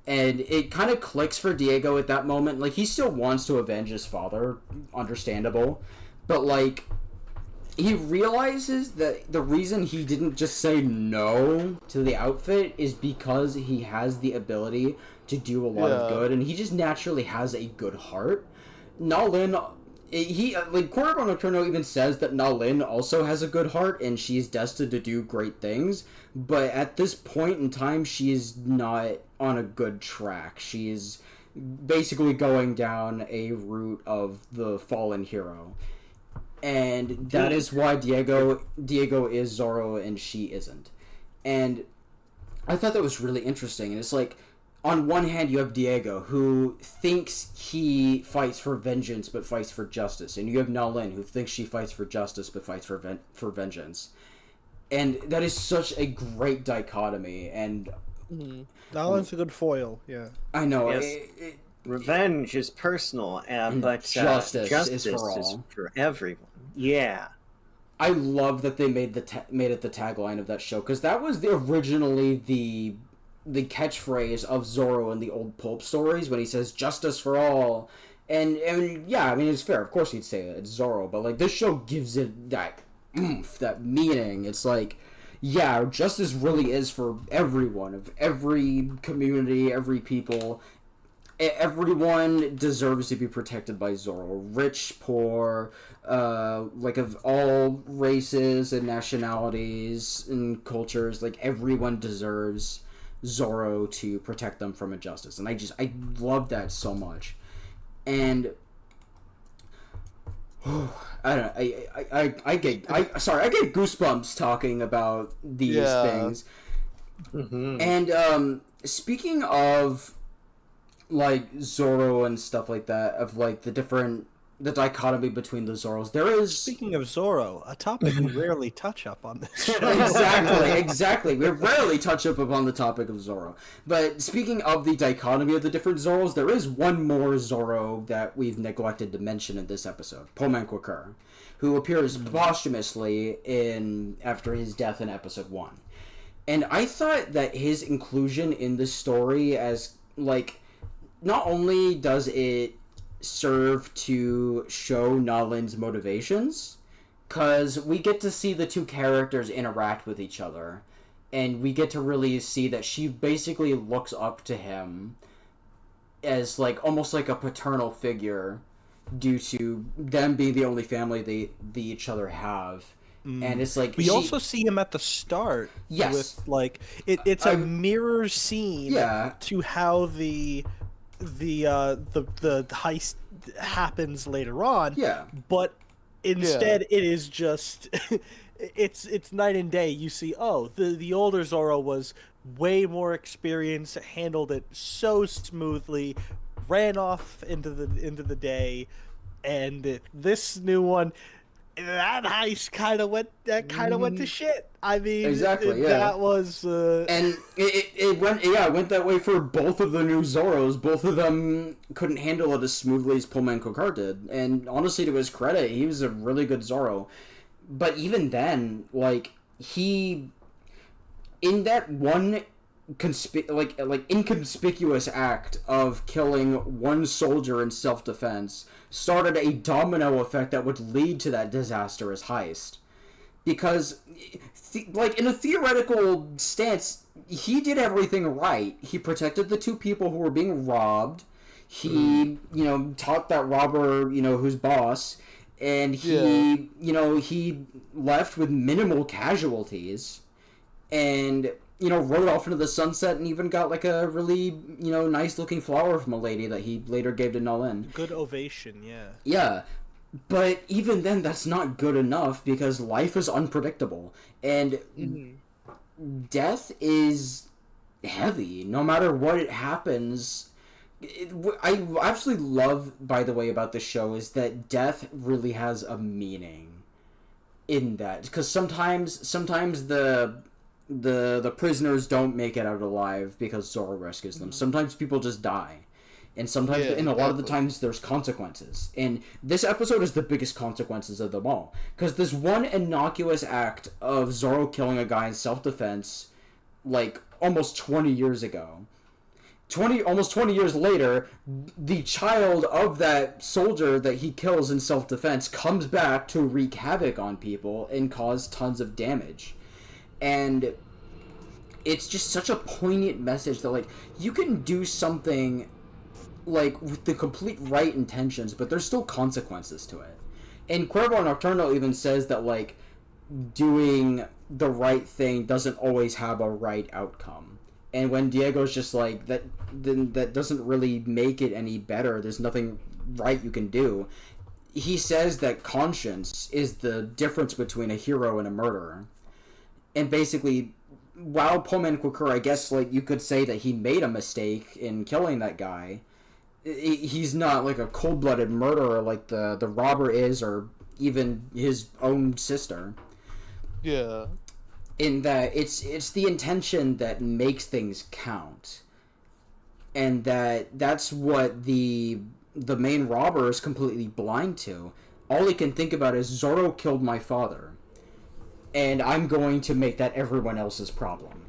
And it kind of clicks for Diego at that moment. Like, he still wants to avenge his father, understandable, but like, he realizes that the reason he didn't just say no to the outfit is because he has the ability to do a lot of good, and he just naturally has a good heart. Nalin, like, Corvo Nocturno even says that Nalin also has a good heart, and she's destined to do great things, but at this point in time, she is not on a good track. She's basically going down a route of the fallen hero. And that is why Diego is Zorro and she isn't. And I thought that was really interesting. And it's like, on one hand, you have Diego, who thinks he fights for vengeance but fights for justice. And you have Nalin, who thinks she fights for justice but fights for vengeance. And that is such a great dichotomy. And Nalin's a good foil, yeah. I know. Yes. Revenge is personal, but justice justice is for all. is for everyone. Yeah. I love that they made made it the tagline of that show, because that was originally the catchphrase of Zorro in the old pulp stories when he says "justice for all," and yeah, I mean, it's fair. Of course, he'd say it. It's Zorro, but like, this show gives it that oomph, that meaning. It's like, yeah, justice really is for everyone, of every community, every people. Everyone deserves to be protected by Zorro. Rich, poor, like, of all races and nationalities and cultures. Like, everyone deserves Zorro to protect them from injustice. And I love that so much. And I don't know, I get goosebumps talking about these things. Mm-hmm. And speaking of, like, Zorro and stuff like that, of like the dichotomy between the Zorros, there is... Speaking of Zorro, a topic we rarely touch up on this show. Exactly. We rarely touch up upon the topic of Zorro. But speaking of the dichotomy of the different Zorros, there is one more Zorro that we've neglected to mention in this episode, Pomenquakur, who appears posthumously after his death in episode 1. And I thought that his inclusion in the story, as, like, not only does it serve to show Nalin's motivations, because we get to see the two characters interact with each other, and we get to really see that she basically looks up to him as, like, almost like a paternal figure, due to them being the only family they each other have. And it's like, we also see him at the start. Yes. With, like, it's a mirror scene to how the heist happens later on. Yeah. But instead, it is just it's night and day. You see, the older Zorro was way more experienced, handled it so smoothly, ran off into the day, and this new one, that heist kind of went to shit. I mean, exactly, that was and it went that way for both of the new Zorros. Both of them couldn't handle it as smoothly as Pomenquakur did, and honestly, to his credit, he was a really good Zorro. But even then, like, he, in that one inconspicuous act of killing one soldier in self-defense, started a domino effect that would lead to that disastrous heist. Because, like, in a theoretical stance, he did everything right. He protected the two people who were being robbed. He, taught that robber, who's boss. And he, he left with minimal casualties. And, rode off into the sunset and even got, like, a really, nice-looking flower from a lady that he later gave to Nalin. Good ovation, yeah. Yeah. But even then, that's not good enough, because life is unpredictable. And death is heavy. No matter what it happens... I absolutely love, by the way, about the show is that death really has a meaning in that. Because sometimes the prisoners don't make it out alive because Zorro rescues them. Sometimes people just die. And sometimes, Yeah, and a lot of the exactly. times, there's consequences. And this episode is the biggest consequences of them all. Because this one innocuous act of Zorro killing a guy in self-defense, like, almost 20 years ago. Almost 20 years later, the child of that soldier that he kills in self-defense comes back to wreak havoc on people and cause tons of damage. And it's just such a poignant message that, like, you can do something, like, with the complete right intentions, but there's still consequences to it. And Cuervo Nocturno even says that, like, doing the right thing doesn't always have a right outcome. And when Diego's just like, that, then that doesn't really make it any better, there's nothing right you can do, he says that conscience is the difference between a hero and a murderer. And basically, while Pullman Quicker, I guess, like, you could say that he made a mistake in killing that guy, he's not, like, a cold-blooded murderer like the robber is, or even his own sister. Yeah. In that it's the intention that makes things count, and that's what the main robber is completely blind to. All he can think about is Zorro killed my father, and I'm going to make that everyone else's problem,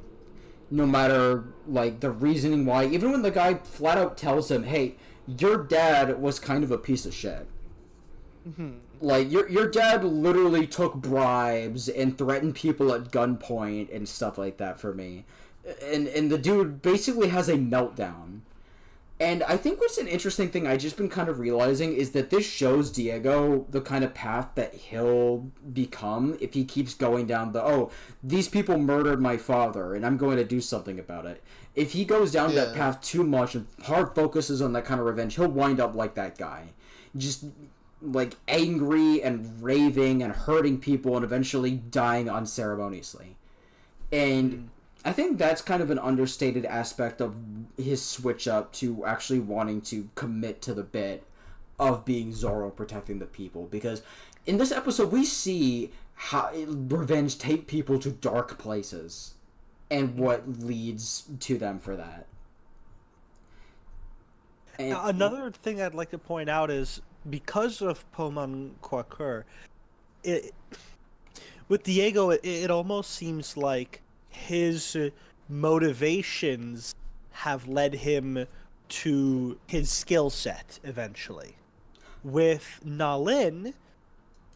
no matter, like, the reasoning why. Even when the guy flat out tells him, hey, your dad was kind of a piece of shit. Like, your dad literally took bribes and threatened people at gunpoint and stuff like that for me. And the dude basically has a meltdown. And I think what's an interesting thing I just been kind of realizing is that this shows Diego the kind of path that he'll become if he keeps going down these people murdered my father and I'm going to do something about it. If he goes down that path too much and hard focuses on that kind of revenge, he'll wind up like that guy. Just, like, angry and raving and hurting people and eventually dying unceremoniously. And I think that's kind of an understated aspect of his switch up to actually wanting to commit to the bit of being Zorro protecting the people. Because in this episode, we see how revenge take people to dark places and what leads to them for that. And Another thing I'd like to point out is, because of Pomon Quaker, with Diego, it almost seems like his motivations have led him to his skill set eventually. With Nalin,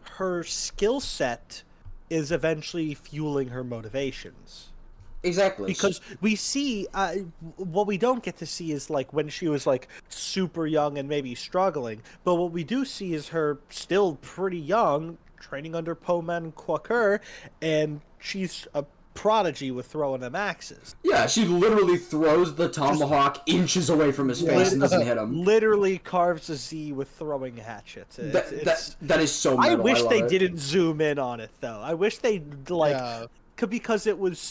her skill set is eventually fueling her motivations. Exactly. Because we see, what we don't get to see is, like, when she was, like, super young and maybe struggling. But what we do see is her still pretty young, training under Poman Quaker, and she's a prodigy with throwing them axes. Yeah, she literally throws the tomahawk inches away from his face and doesn't hit him. Literally carves a Z with throwing hatchets. That is so metal. I wish they love it. didn't zoom in on it, though. I wish they, like... Yeah. Because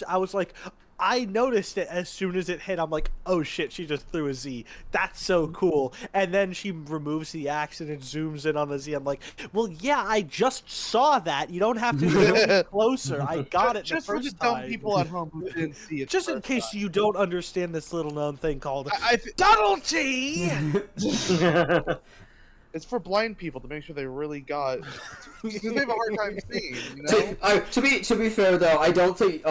I was like, I noticed it as soon as it hit. I'm like, oh shit, she just threw a Z. That's so cool. And then she removes the axe and it zooms in on the Z. I'm like, well, yeah, I just saw that. You don't have to go closer. I got it Just the for first the dumb time. people at home who didn't see it. Just the in first case time. you don't understand this little known thing called I subtlety. It's for blind people to make sure they really got. Because they have a hard time seeing, you know. To be fair though, I don't think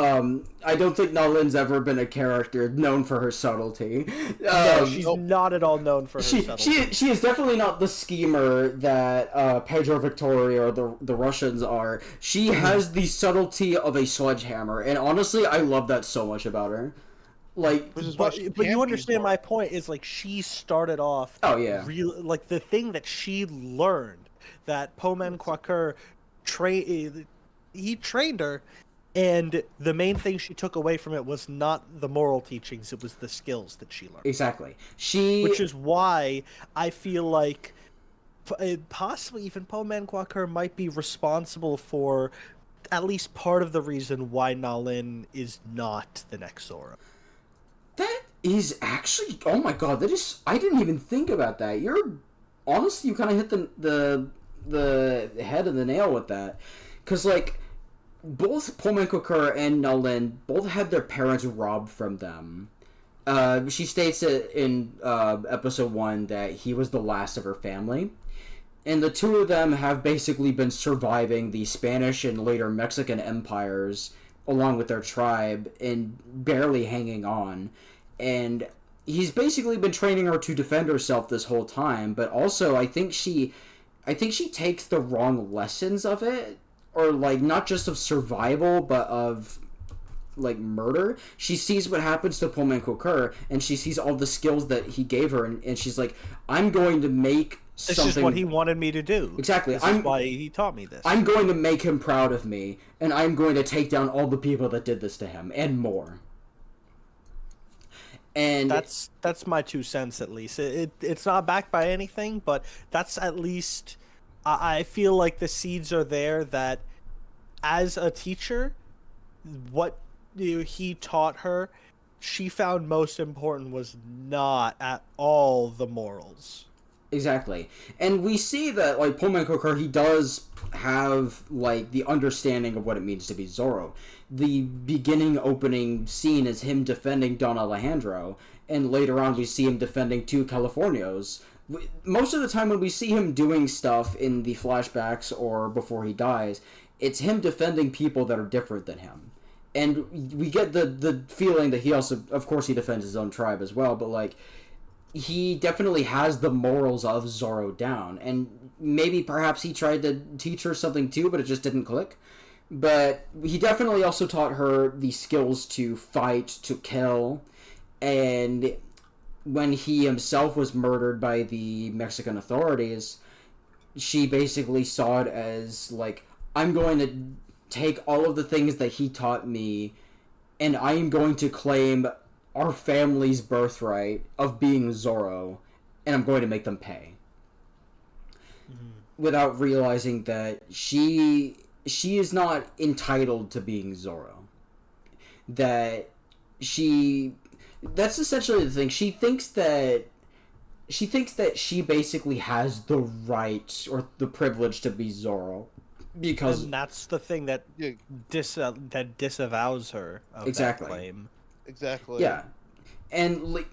Nolan's ever been a character known for her subtlety. No, she's not at all known for her subtlety. She is definitely not the schemer that Pedro Victoria or the Russians are. She has the subtlety of a sledgehammer, and honestly, I love that so much about her. Like, but you understand my point is, like, she started off. Oh yeah. Like, the thing that she learned, that Poman Quaker he trained her, and the main thing she took away from it was not the moral teachings; it was the skills that she learned. Exactly. Which is why I feel like possibly even Poman Quaker might be responsible for at least part of the reason why Nalin is not the next Zorro. That is actually, oh my god, that is, I didn't even think about that. Honestly, you kind of hit the head of the nail with that. Because, like, both Pullman Cooker and Nolan both had their parents robbed from them She states it in episode 1 that he was the last of her family. And the two of them have basically been surviving the Spanish and later Mexican empires along with their tribe and barely hanging on. And he's basically been training her to defend herself this whole time, but also I think she takes the wrong lessons of it, or like not just of survival but of like murder. She sees what happens to Pullman Coker, and she sees all the skills that he gave her, and she's like, I'm going to make something. This is what he wanted me to do. Exactly. This is why he taught me this. I'm going to make him proud of me, and I'm going to take down all the people that did this to him, and more. And that's my 2 cents at least. It's not backed by anything, but that's at least I feel like the seeds are there that as a teacher, what he taught her, she found most important was not at all the morals. Exactly. And we see that, like, Pullman Coker, he does have, like, the understanding of what it means to be Zorro. The beginning opening scene is him defending Don Alejandro, and later on we see him defending 2 Californios. Most of the time when we see him doing stuff in the flashbacks or before he dies, it's him defending people that are different than him. And we get the feeling that he also, of course he defends his own tribe as well, but, like, he definitely has the morals of Zorro down. And maybe perhaps he tried to teach her something too, but it just didn't click. But he definitely also taught her the skills to fight, to kill. And when he himself was murdered by the Mexican authorities, she basically saw it as, like, I'm going to take all of the things that he taught me, and I am going to claim our family's birthright of being Zorro, and I'm going to make them pay. Without realizing that she is not entitled to being Zorro. That's essentially the thing. She thinks that she basically has the right or the privilege to be Zorro, because and that's the thing that that disavows her of exactly that claim. Exactly. Yeah, and like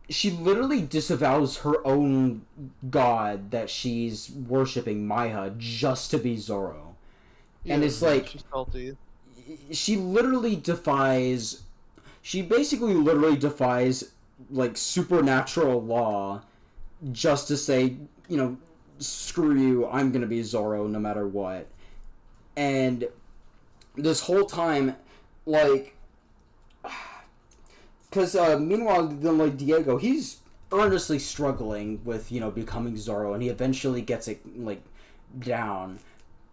she literally disavows her own god that she's worshiping, Maya, just to be Zorro. And it's like she's salty. She basically literally defies like supernatural law just to say, you know, screw you, I'm gonna be Zorro no matter what. And this whole time, like, because meanwhile, then, like, Diego, he's earnestly struggling with, you know, becoming Zorro, and he eventually gets it, like, down.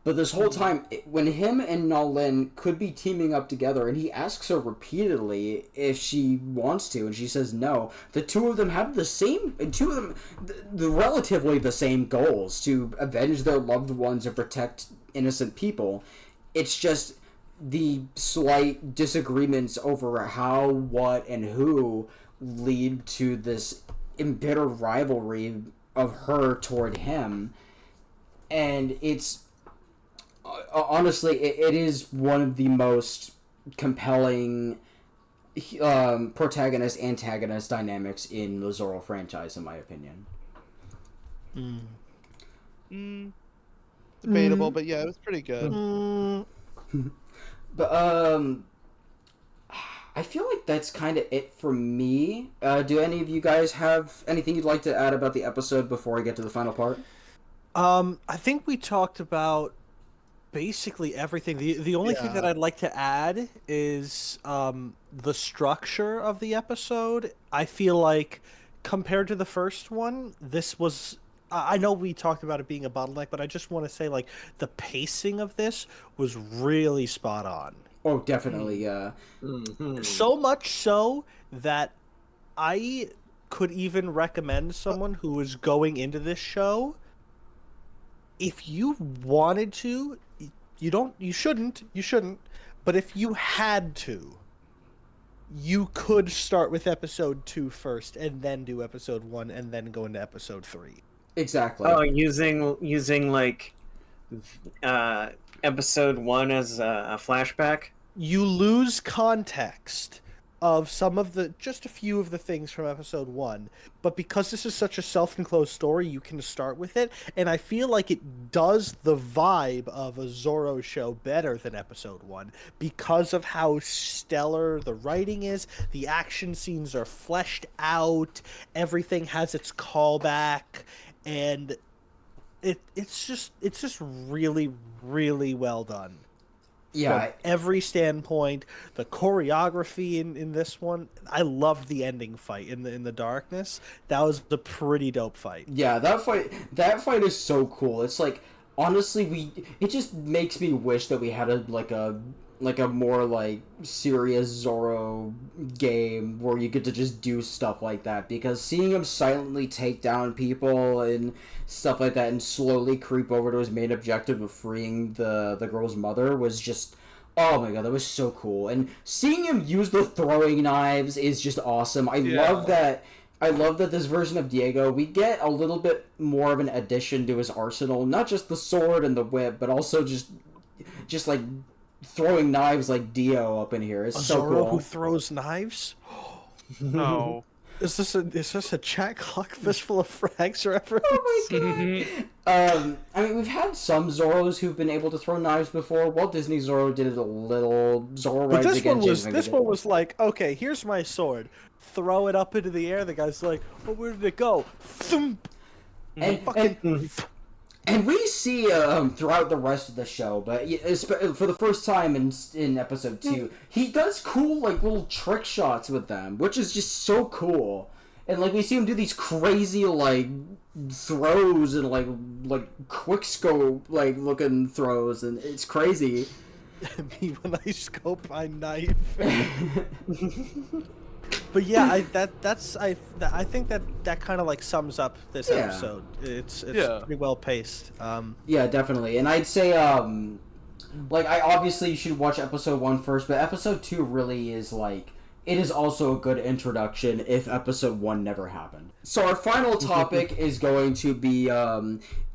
But this whole time, when him and Nalin could be teaming up together, and he asks her repeatedly if she wants to, and she says no, the two of them have the relatively the same goals, to avenge their loved ones and protect innocent people. It's just the slight disagreements over how, what, and who lead to this embittered rivalry of her toward him. And it's honestly, it is one of the most compelling protagonist-antagonist dynamics in the Zorro franchise, in my opinion. Debatable, but yeah, it was pretty good. But I feel like that's kind of it for me. Do any of you guys have anything you'd like to add about the episode before I get to the final part? I think we talked about basically everything. The only thing that I'd like to add is the structure of the episode. I feel like compared to the first one, this was... I know we talked about it being a bottleneck, but I just want to say, like, the pacing of this was really spot on. Oh, definitely, yeah. So much so that I could even recommend someone who is going into this show, if you wanted to, you shouldn't, but if you had to, you could start with episode 2 first, and then do episode 1, and then go into episode 3. Exactly. Oh, using like episode 1 as a flashback. You lose context of just a few of the things from episode 1, but because this is such a self-enclosed story, you can start with it, and I feel like it does the vibe of a Zorro show better than episode 1 because of how stellar the writing is. The action scenes are fleshed out, everything has its callback, and it's just really, really well done. Yeah, From every standpoint, the choreography in this one, I loved the ending fight in the darkness. That was a pretty dope fight. yeah, that fight is so cool. It's like, honestly, it just makes me wish that we had a more like serious Zorro game where you get to just do stuff like that, because seeing him silently take down people and stuff like that and slowly creep over to his main objective of freeing the girl's mother was just, oh my god, that was so cool. And seeing him use the throwing knives is just awesome. I love that this version of Diego, we get a little bit more of an addition to his arsenal, not just the sword and the whip, but also just like throwing knives like Dio up in here. It's so Zorro cool. who throws knives? No. Is this a Jack Clock Fistful of Frags reference? Oh my god. I mean, we've had some Zorros who've been able to throw knives before. Walt Disney Zorro did it a little. Zorro But Rides Again. this one was like, okay, here's my sword. Throw it up into the air. The guy's like, oh, where did it go? Thump! And we see throughout the rest of the show, but for the first time in episode 2, he does cool like little trick shots with them, which is just so cool. And like we see him do these crazy like throws and like quick scope like looking throws, and it's crazy. Me when I scope my knife. But yeah, I think that kind of like sums up this episode. It's pretty well paced. Yeah, definitely. And I'd say like I obviously you should watch episode 1 first, but episode 2 really is like, it is also a good introduction if episode 1 never happened. So our final topic is going to be,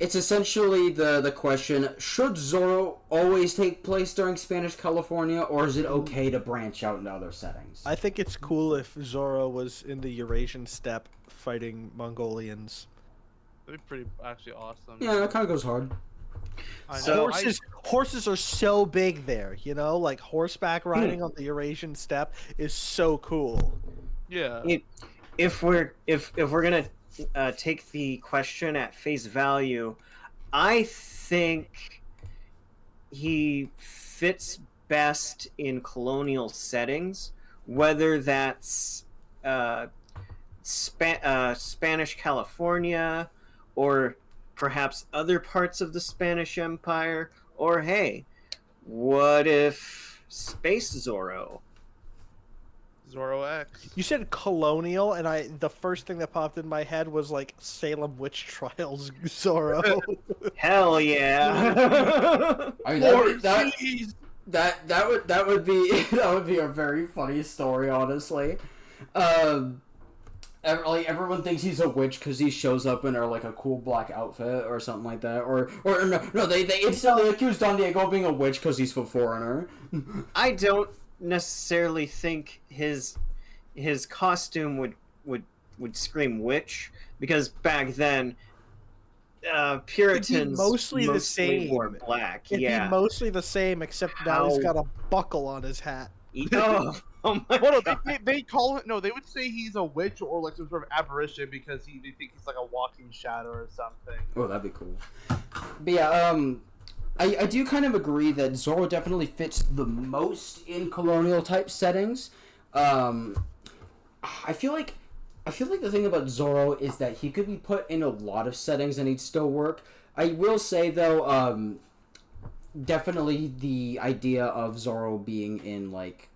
it's essentially the question, should Zorro always take place during Spanish California, or is it okay to branch out into other settings? I think it's cool if Zorro was in the Eurasian steppe fighting Mongolians. That'd be pretty actually awesome. Yeah, that kind of goes hard. So Horses are so big there, you know? Like, horseback riding on the Eurasian steppe is so cool. Yeah. If we're gonna take the question at face value, I think he fits best in colonial settings, whether that's Spanish California or perhaps other parts of the Spanish Empire, or hey, what if Space Zorro? Zorro X. You said colonial, and the first thing that popped in my head was like Salem witch trials Zorro. Hell yeah! I mean, that would be a very funny story, honestly. Like everyone thinks he's a witch because he shows up in like a cool black outfit or something like that, or no, they instantly accuse Don Diego of being a witch because he's a foreigner. I don't necessarily think his costume would scream witch, because back then Puritans mostly the same. wore black. It'd be mostly the same, except now he's got a buckle on his hat. Oh my Well, god. no, they call it. No, they would say he's a witch or like some sort of apparition because they think he's like a walking shadow or something. Oh, that'd be cool. But yeah, I do kind of agree that Zorro definitely fits the most in colonial type settings. I feel like the thing about Zorro is that he could be put in a lot of settings and he'd still work. I will say though, definitely the idea of Zorro being in like,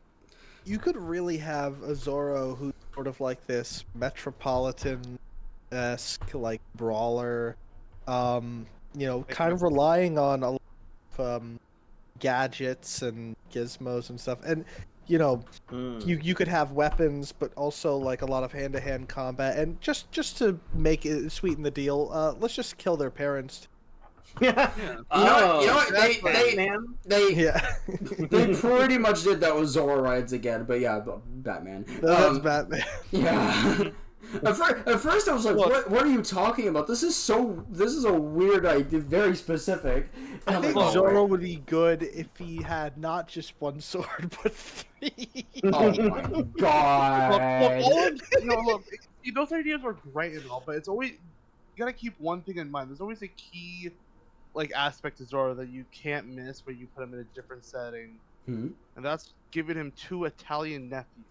You could really have a Zorro who's sort of like this metropolitan-esque like brawler, kind of relying on a lot of gadgets and gizmos and stuff, and you could have weapons, but also like a lot of hand-to-hand combat, and just to make it sweeten the deal, let's just kill their parents. You know what? They Yeah. they pretty much did that with Zorro Rides Again, but yeah, Batman. That's Batman. Yeah. At first I was like, what are you talking about? This is a weird idea, very specific. And I I'm think like, Zorro would be good if he had not just one sword, but 3. oh my god. Look, those ideas are great and all, but it's always you gotta keep one thing in mind. There's always a key aspect to Zorro that you can't miss when you put him in a different setting, and that's giving him 2 Italian nephews.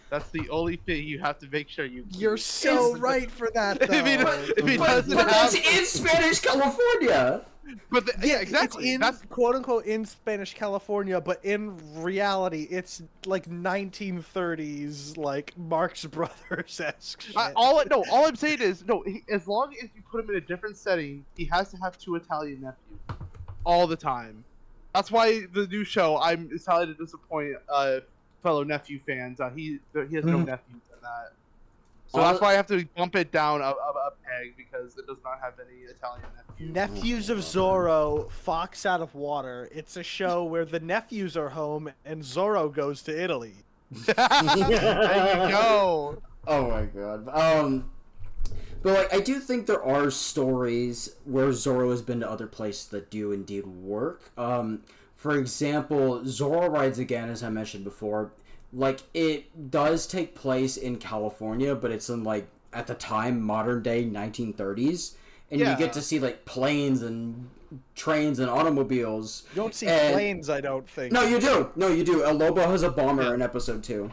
That's the only thing you have to make sure you keep. You're so right for that, though. But that's in Spanish California. Yeah, exactly. It's in quote unquote in Spanish California, but in reality, it's like 1930s, like Marx Brothers esque shit. All I'm saying is as long as you put him in a different setting, he has to have 2 Italian nephews all the time. That's why the new show. I'm excited to disappoint fellow nephew fans. He has no nephews in that. So that's why I have to bump it down a peg, because it does not have any Italian nephews. Nephews of Zorro, Fox Out of Water. It's a show where the nephews are home and Zorro goes to Italy. There you go. Oh my god. But like, I do think there are stories where Zorro has been to other places that do indeed work. For example, Zorro Rides Again, as I mentioned before, like, it does take place in California, but it's in, like, at the time, modern day 1930s. And you get to see, like, planes and trains and automobiles. You don't see planes, I don't think. No, you do. No, you do. El Lobo has a bomber in episode 2.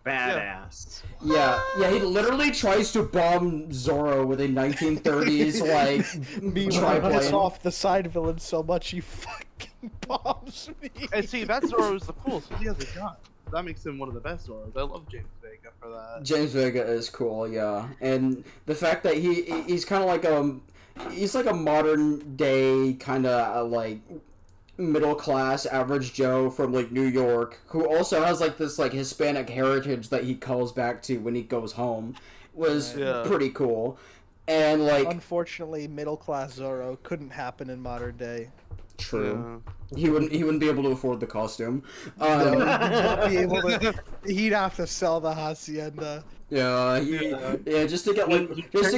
Badass. Yeah, he literally tries to bomb Zorro with a 1930s, like, Meanwhile, triplane. piss off the side villain so much he fucking bombs me. And see, that Zorro's the coolest. He has a gun. That makes him one of the best Zorros. I love James Vega for that. James Vega is cool, yeah, and the fact that he's kind of like he's like a modern day kind of like middle class average Joe from like New York, who also has like this like Hispanic heritage that he calls back to when he goes home, was pretty cool, and like unfortunately, middle class Zorro couldn't happen in modern day. True. Yeah. He wouldn't be able to afford the costume. He'd have to sell the hacienda. Yeah, just to get like just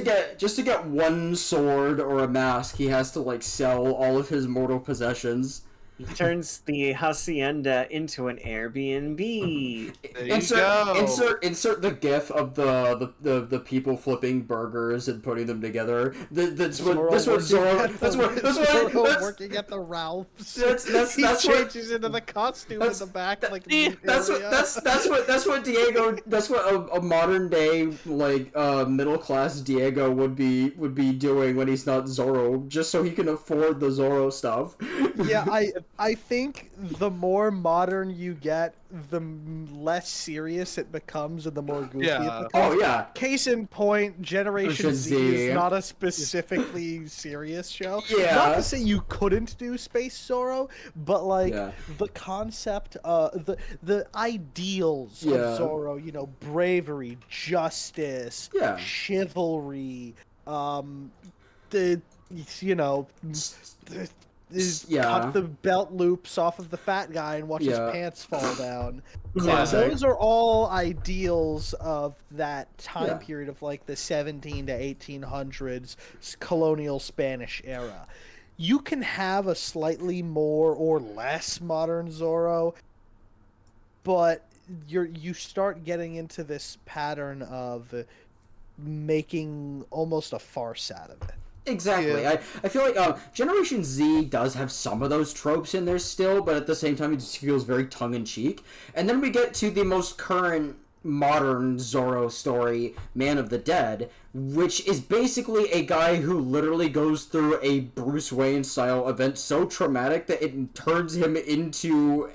to get one sword or a mask, he has to like sell all of his mortal possessions. He turns the hacienda into an Airbnb. Insert the gif of the people flipping burgers and putting them together. That's what Zorro working at the Ralph's. That's he changes into the costume in the back that's what a modern day like middle class Diego would be doing when he's not Zorro, just so he can afford the Zorro stuff. Yeah, I think the more modern you get, the less serious it becomes and the more goofy it becomes. Oh, yeah. Case in point, Generation Z is not a specifically serious show. Yeah. Not to say you couldn't do Space Zorro, but, like, the concept, the ideals of Zorro, you know, bravery, justice, chivalry, cut the belt loops off of the fat guy and watch his pants fall down. Those are all ideals of that time period of like the 17 to 1800s colonial Spanish era. You can have a slightly more or less modern Zorro, but you start getting into this pattern of making almost a farce out of it. Exactly. Yeah. I feel like Generation Z does have some of those tropes in there still, but at the same time it just feels very tongue-in-cheek. And then we get to the most current modern Zorro story, Man of the Dead, which is basically a guy who literally goes through a Bruce Wayne-style event so traumatic that it turns him into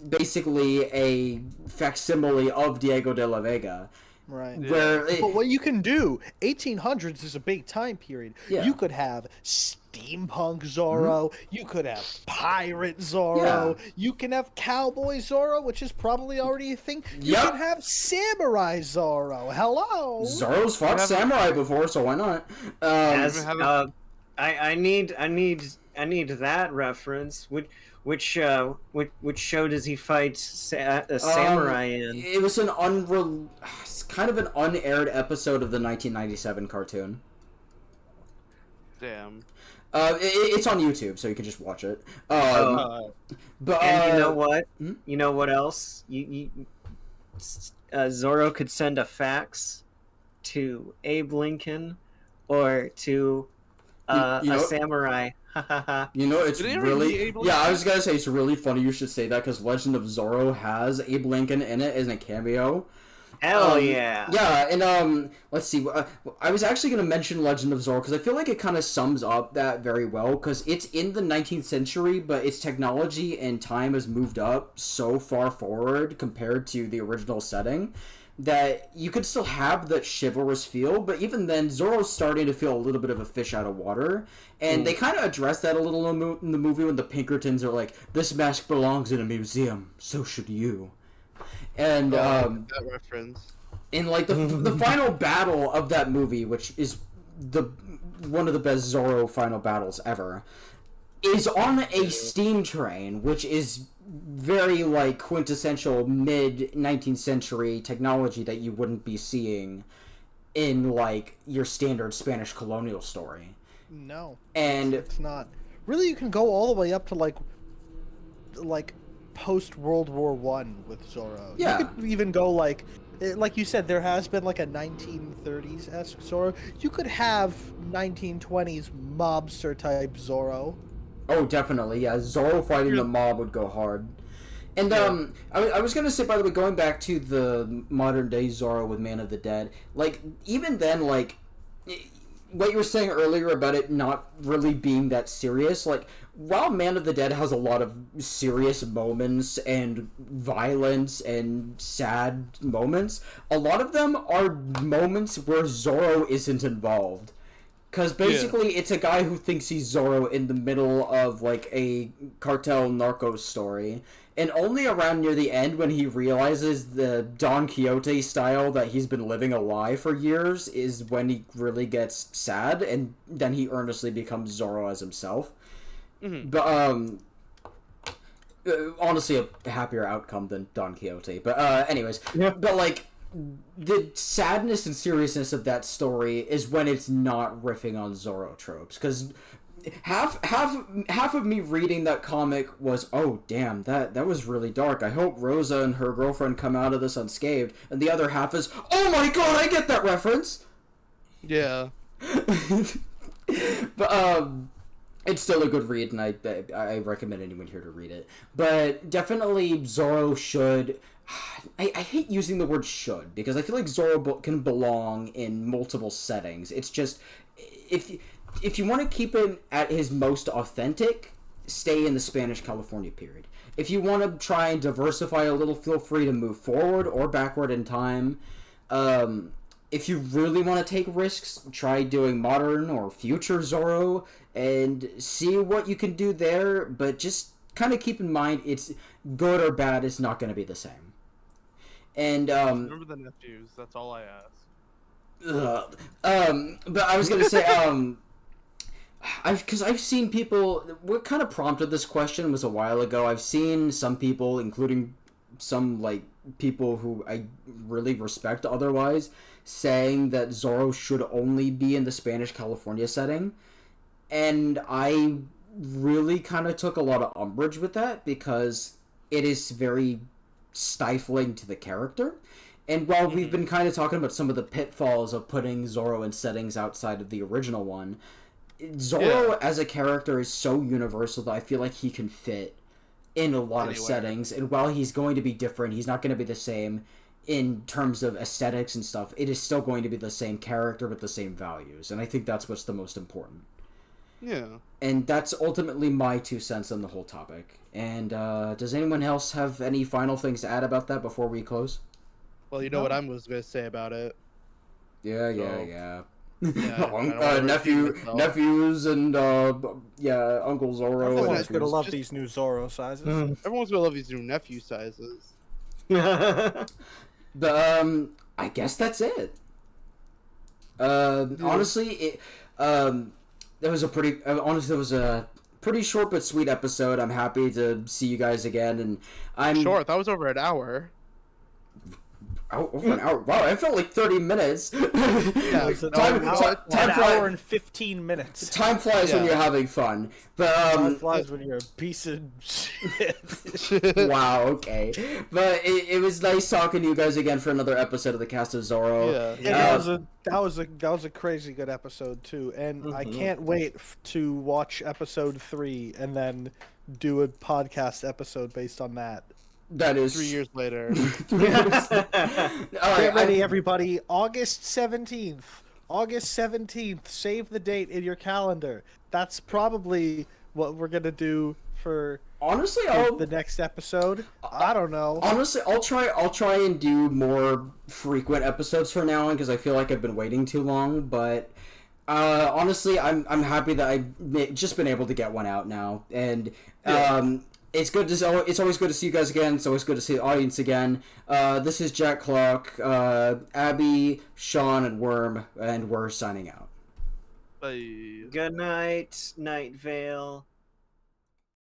basically a facsimile of Diego de la Vega. Right. But what you can do, 1800s is a big time period. Yeah. You could have steampunk Zorro. You could have pirate Zorro. You can have cowboy Zorro, which is probably already a thing. You can have samurai Zorro. Hello. Zorro's fought samurai before, so why not? I need that reference. Which show does he fight a samurai in? It was kind of an unaired episode of the 1997 cartoon. Damn. It's on YouTube, so you can just watch it. But And you know what? hmm? You know what else? Zorro could send a fax to Abe Lincoln or to You a know- samurai. You know, it's Did he ever really meet Abe yeah. I Lincoln? was gonna say it's really funny you should say that because Legend of Zorro has Abe Lincoln in it as a cameo. Hell yeah! Yeah, and let's see. I was actually gonna mention Legend of Zorro because I feel like it kind of sums up that very well because it's in the 19th century, but its technology and time has moved up so far forward compared to the original setting that you could still have that chivalrous feel, but even then, Zorro's starting to feel a little bit of a fish out of water, and they kind of address that a little in the movie when the Pinkertons are like, "This mask belongs in a museum, so should you." And That reference. in like the final battle of that movie, which is one of the best Zorro final battles ever, is on a steam train, which is very like quintessential mid 19th century technology that you wouldn't be seeing in like your standard Spanish colonial story. No, And it's not. Really, you can go all the way up to like post World War One with Zorro. Yeah. You could even go like you said, there has been like a 1930s-esque Zorro. You could have 1920s mobster type Zorro. oh, definitely, yeah, Zorro fighting the mob would go hard. And I was gonna say, by the way, going back to the modern day Zorro with Man of the Dead, like even then, like what you were saying earlier about it not really being that serious, like while Man of the Dead has a lot of serious moments and violence and sad moments, a lot of them are moments where Zorro isn't involved. Because basically, it's a guy who thinks he's Zorro in the middle of, like, a cartel narco story. And only around near the end, when he realizes the Don Quixote style that he's been living a lie for years, is when he really gets sad, and then he earnestly becomes Zorro as himself. Mm-hmm. But, honestly, a happier outcome than Don Quixote. But, anyways. Yeah. But, like, the sadness and seriousness of that story is when it's not riffing on Zorro tropes, because half of me reading that comic was, oh damn, that was really dark, I hope Rosa and her girlfriend come out of this unscathed, and the other half is, oh my god, I get that reference. Yeah. But it's still a good read, and I recommend anyone here to read it. But definitely Zorro should. I hate using the word should, because I feel like Zorro can belong in multiple settings. It's just, if you want to keep him at his most authentic, stay in the Spanish California period. If you want to try and diversify a little, feel free to move forward or backward in time. If you really want to take risks, try doing modern or future Zorro and see what you can do there, but just kind of keep in mind it's good or bad, it's not going to be the same. And Remember the nephews. That's all I ask. but I was gonna say, I've seen people. What kind of prompted this question was a while ago. I've seen some people, including some like people who I really respect otherwise, saying that Zorro should only be in the Spanish California setting, and I really kind of took a lot of umbrage with that because it is very stifling to the character. And while we've been kind of talking about some of the pitfalls of putting Zorro in settings outside of the original one, Zorro as a character is so universal that I feel like he can fit in a lot of settings. And while he's going to be different, he's not going to be the same in terms of aesthetics and stuff. It is still going to be the same character with the same values. And I think that's what's the most important. Yeah. And that's ultimately my 2 cents on the whole topic. And does anyone else have any final things to add about that before we close? Well, you know what I was gonna say about it. Yeah. Yeah, I don't wanna repeat myself. Nephews and Uncle Zorro. Everyone's and gonna love Just- these new Zorro sizes. Everyone's gonna love these new nephew sizes. But I guess that's it. Honestly, that was a pretty honestly, it was a pretty short but sweet episode. I'm happy to see you guys again, and I'm Short. That was over an hour. over an hour. Wow, it felt like 30 minutes. Yeah, It was time, an time, An hour flies. and 15 minutes. Time flies when Yeah. you're having fun. But Time flies when you're a piece of shit. wow, okay. But it was nice talking to you guys again for another episode of the Cast of Zorro. Yeah. Yeah, that was a crazy good episode too, and I can't wait to watch episode 3 and then do a podcast episode based on that. That is 3 years later. All right, Get ready, everybody! August 17th. August 17th. Save the date in your calendar. That's probably what we're gonna do for Honestly, I'll the next episode. I don't know. honestly I'll try and do more frequent episodes from now on because I feel like I've been waiting too long. But honestly, I'm happy that I've just been able to get one out now, and it's good to it's always good to see you guys again. It's always good to see the audience again. This is Jack Clock, Abby, Sean, and Worm, and we're signing out. Bye. Good night, Night Vale.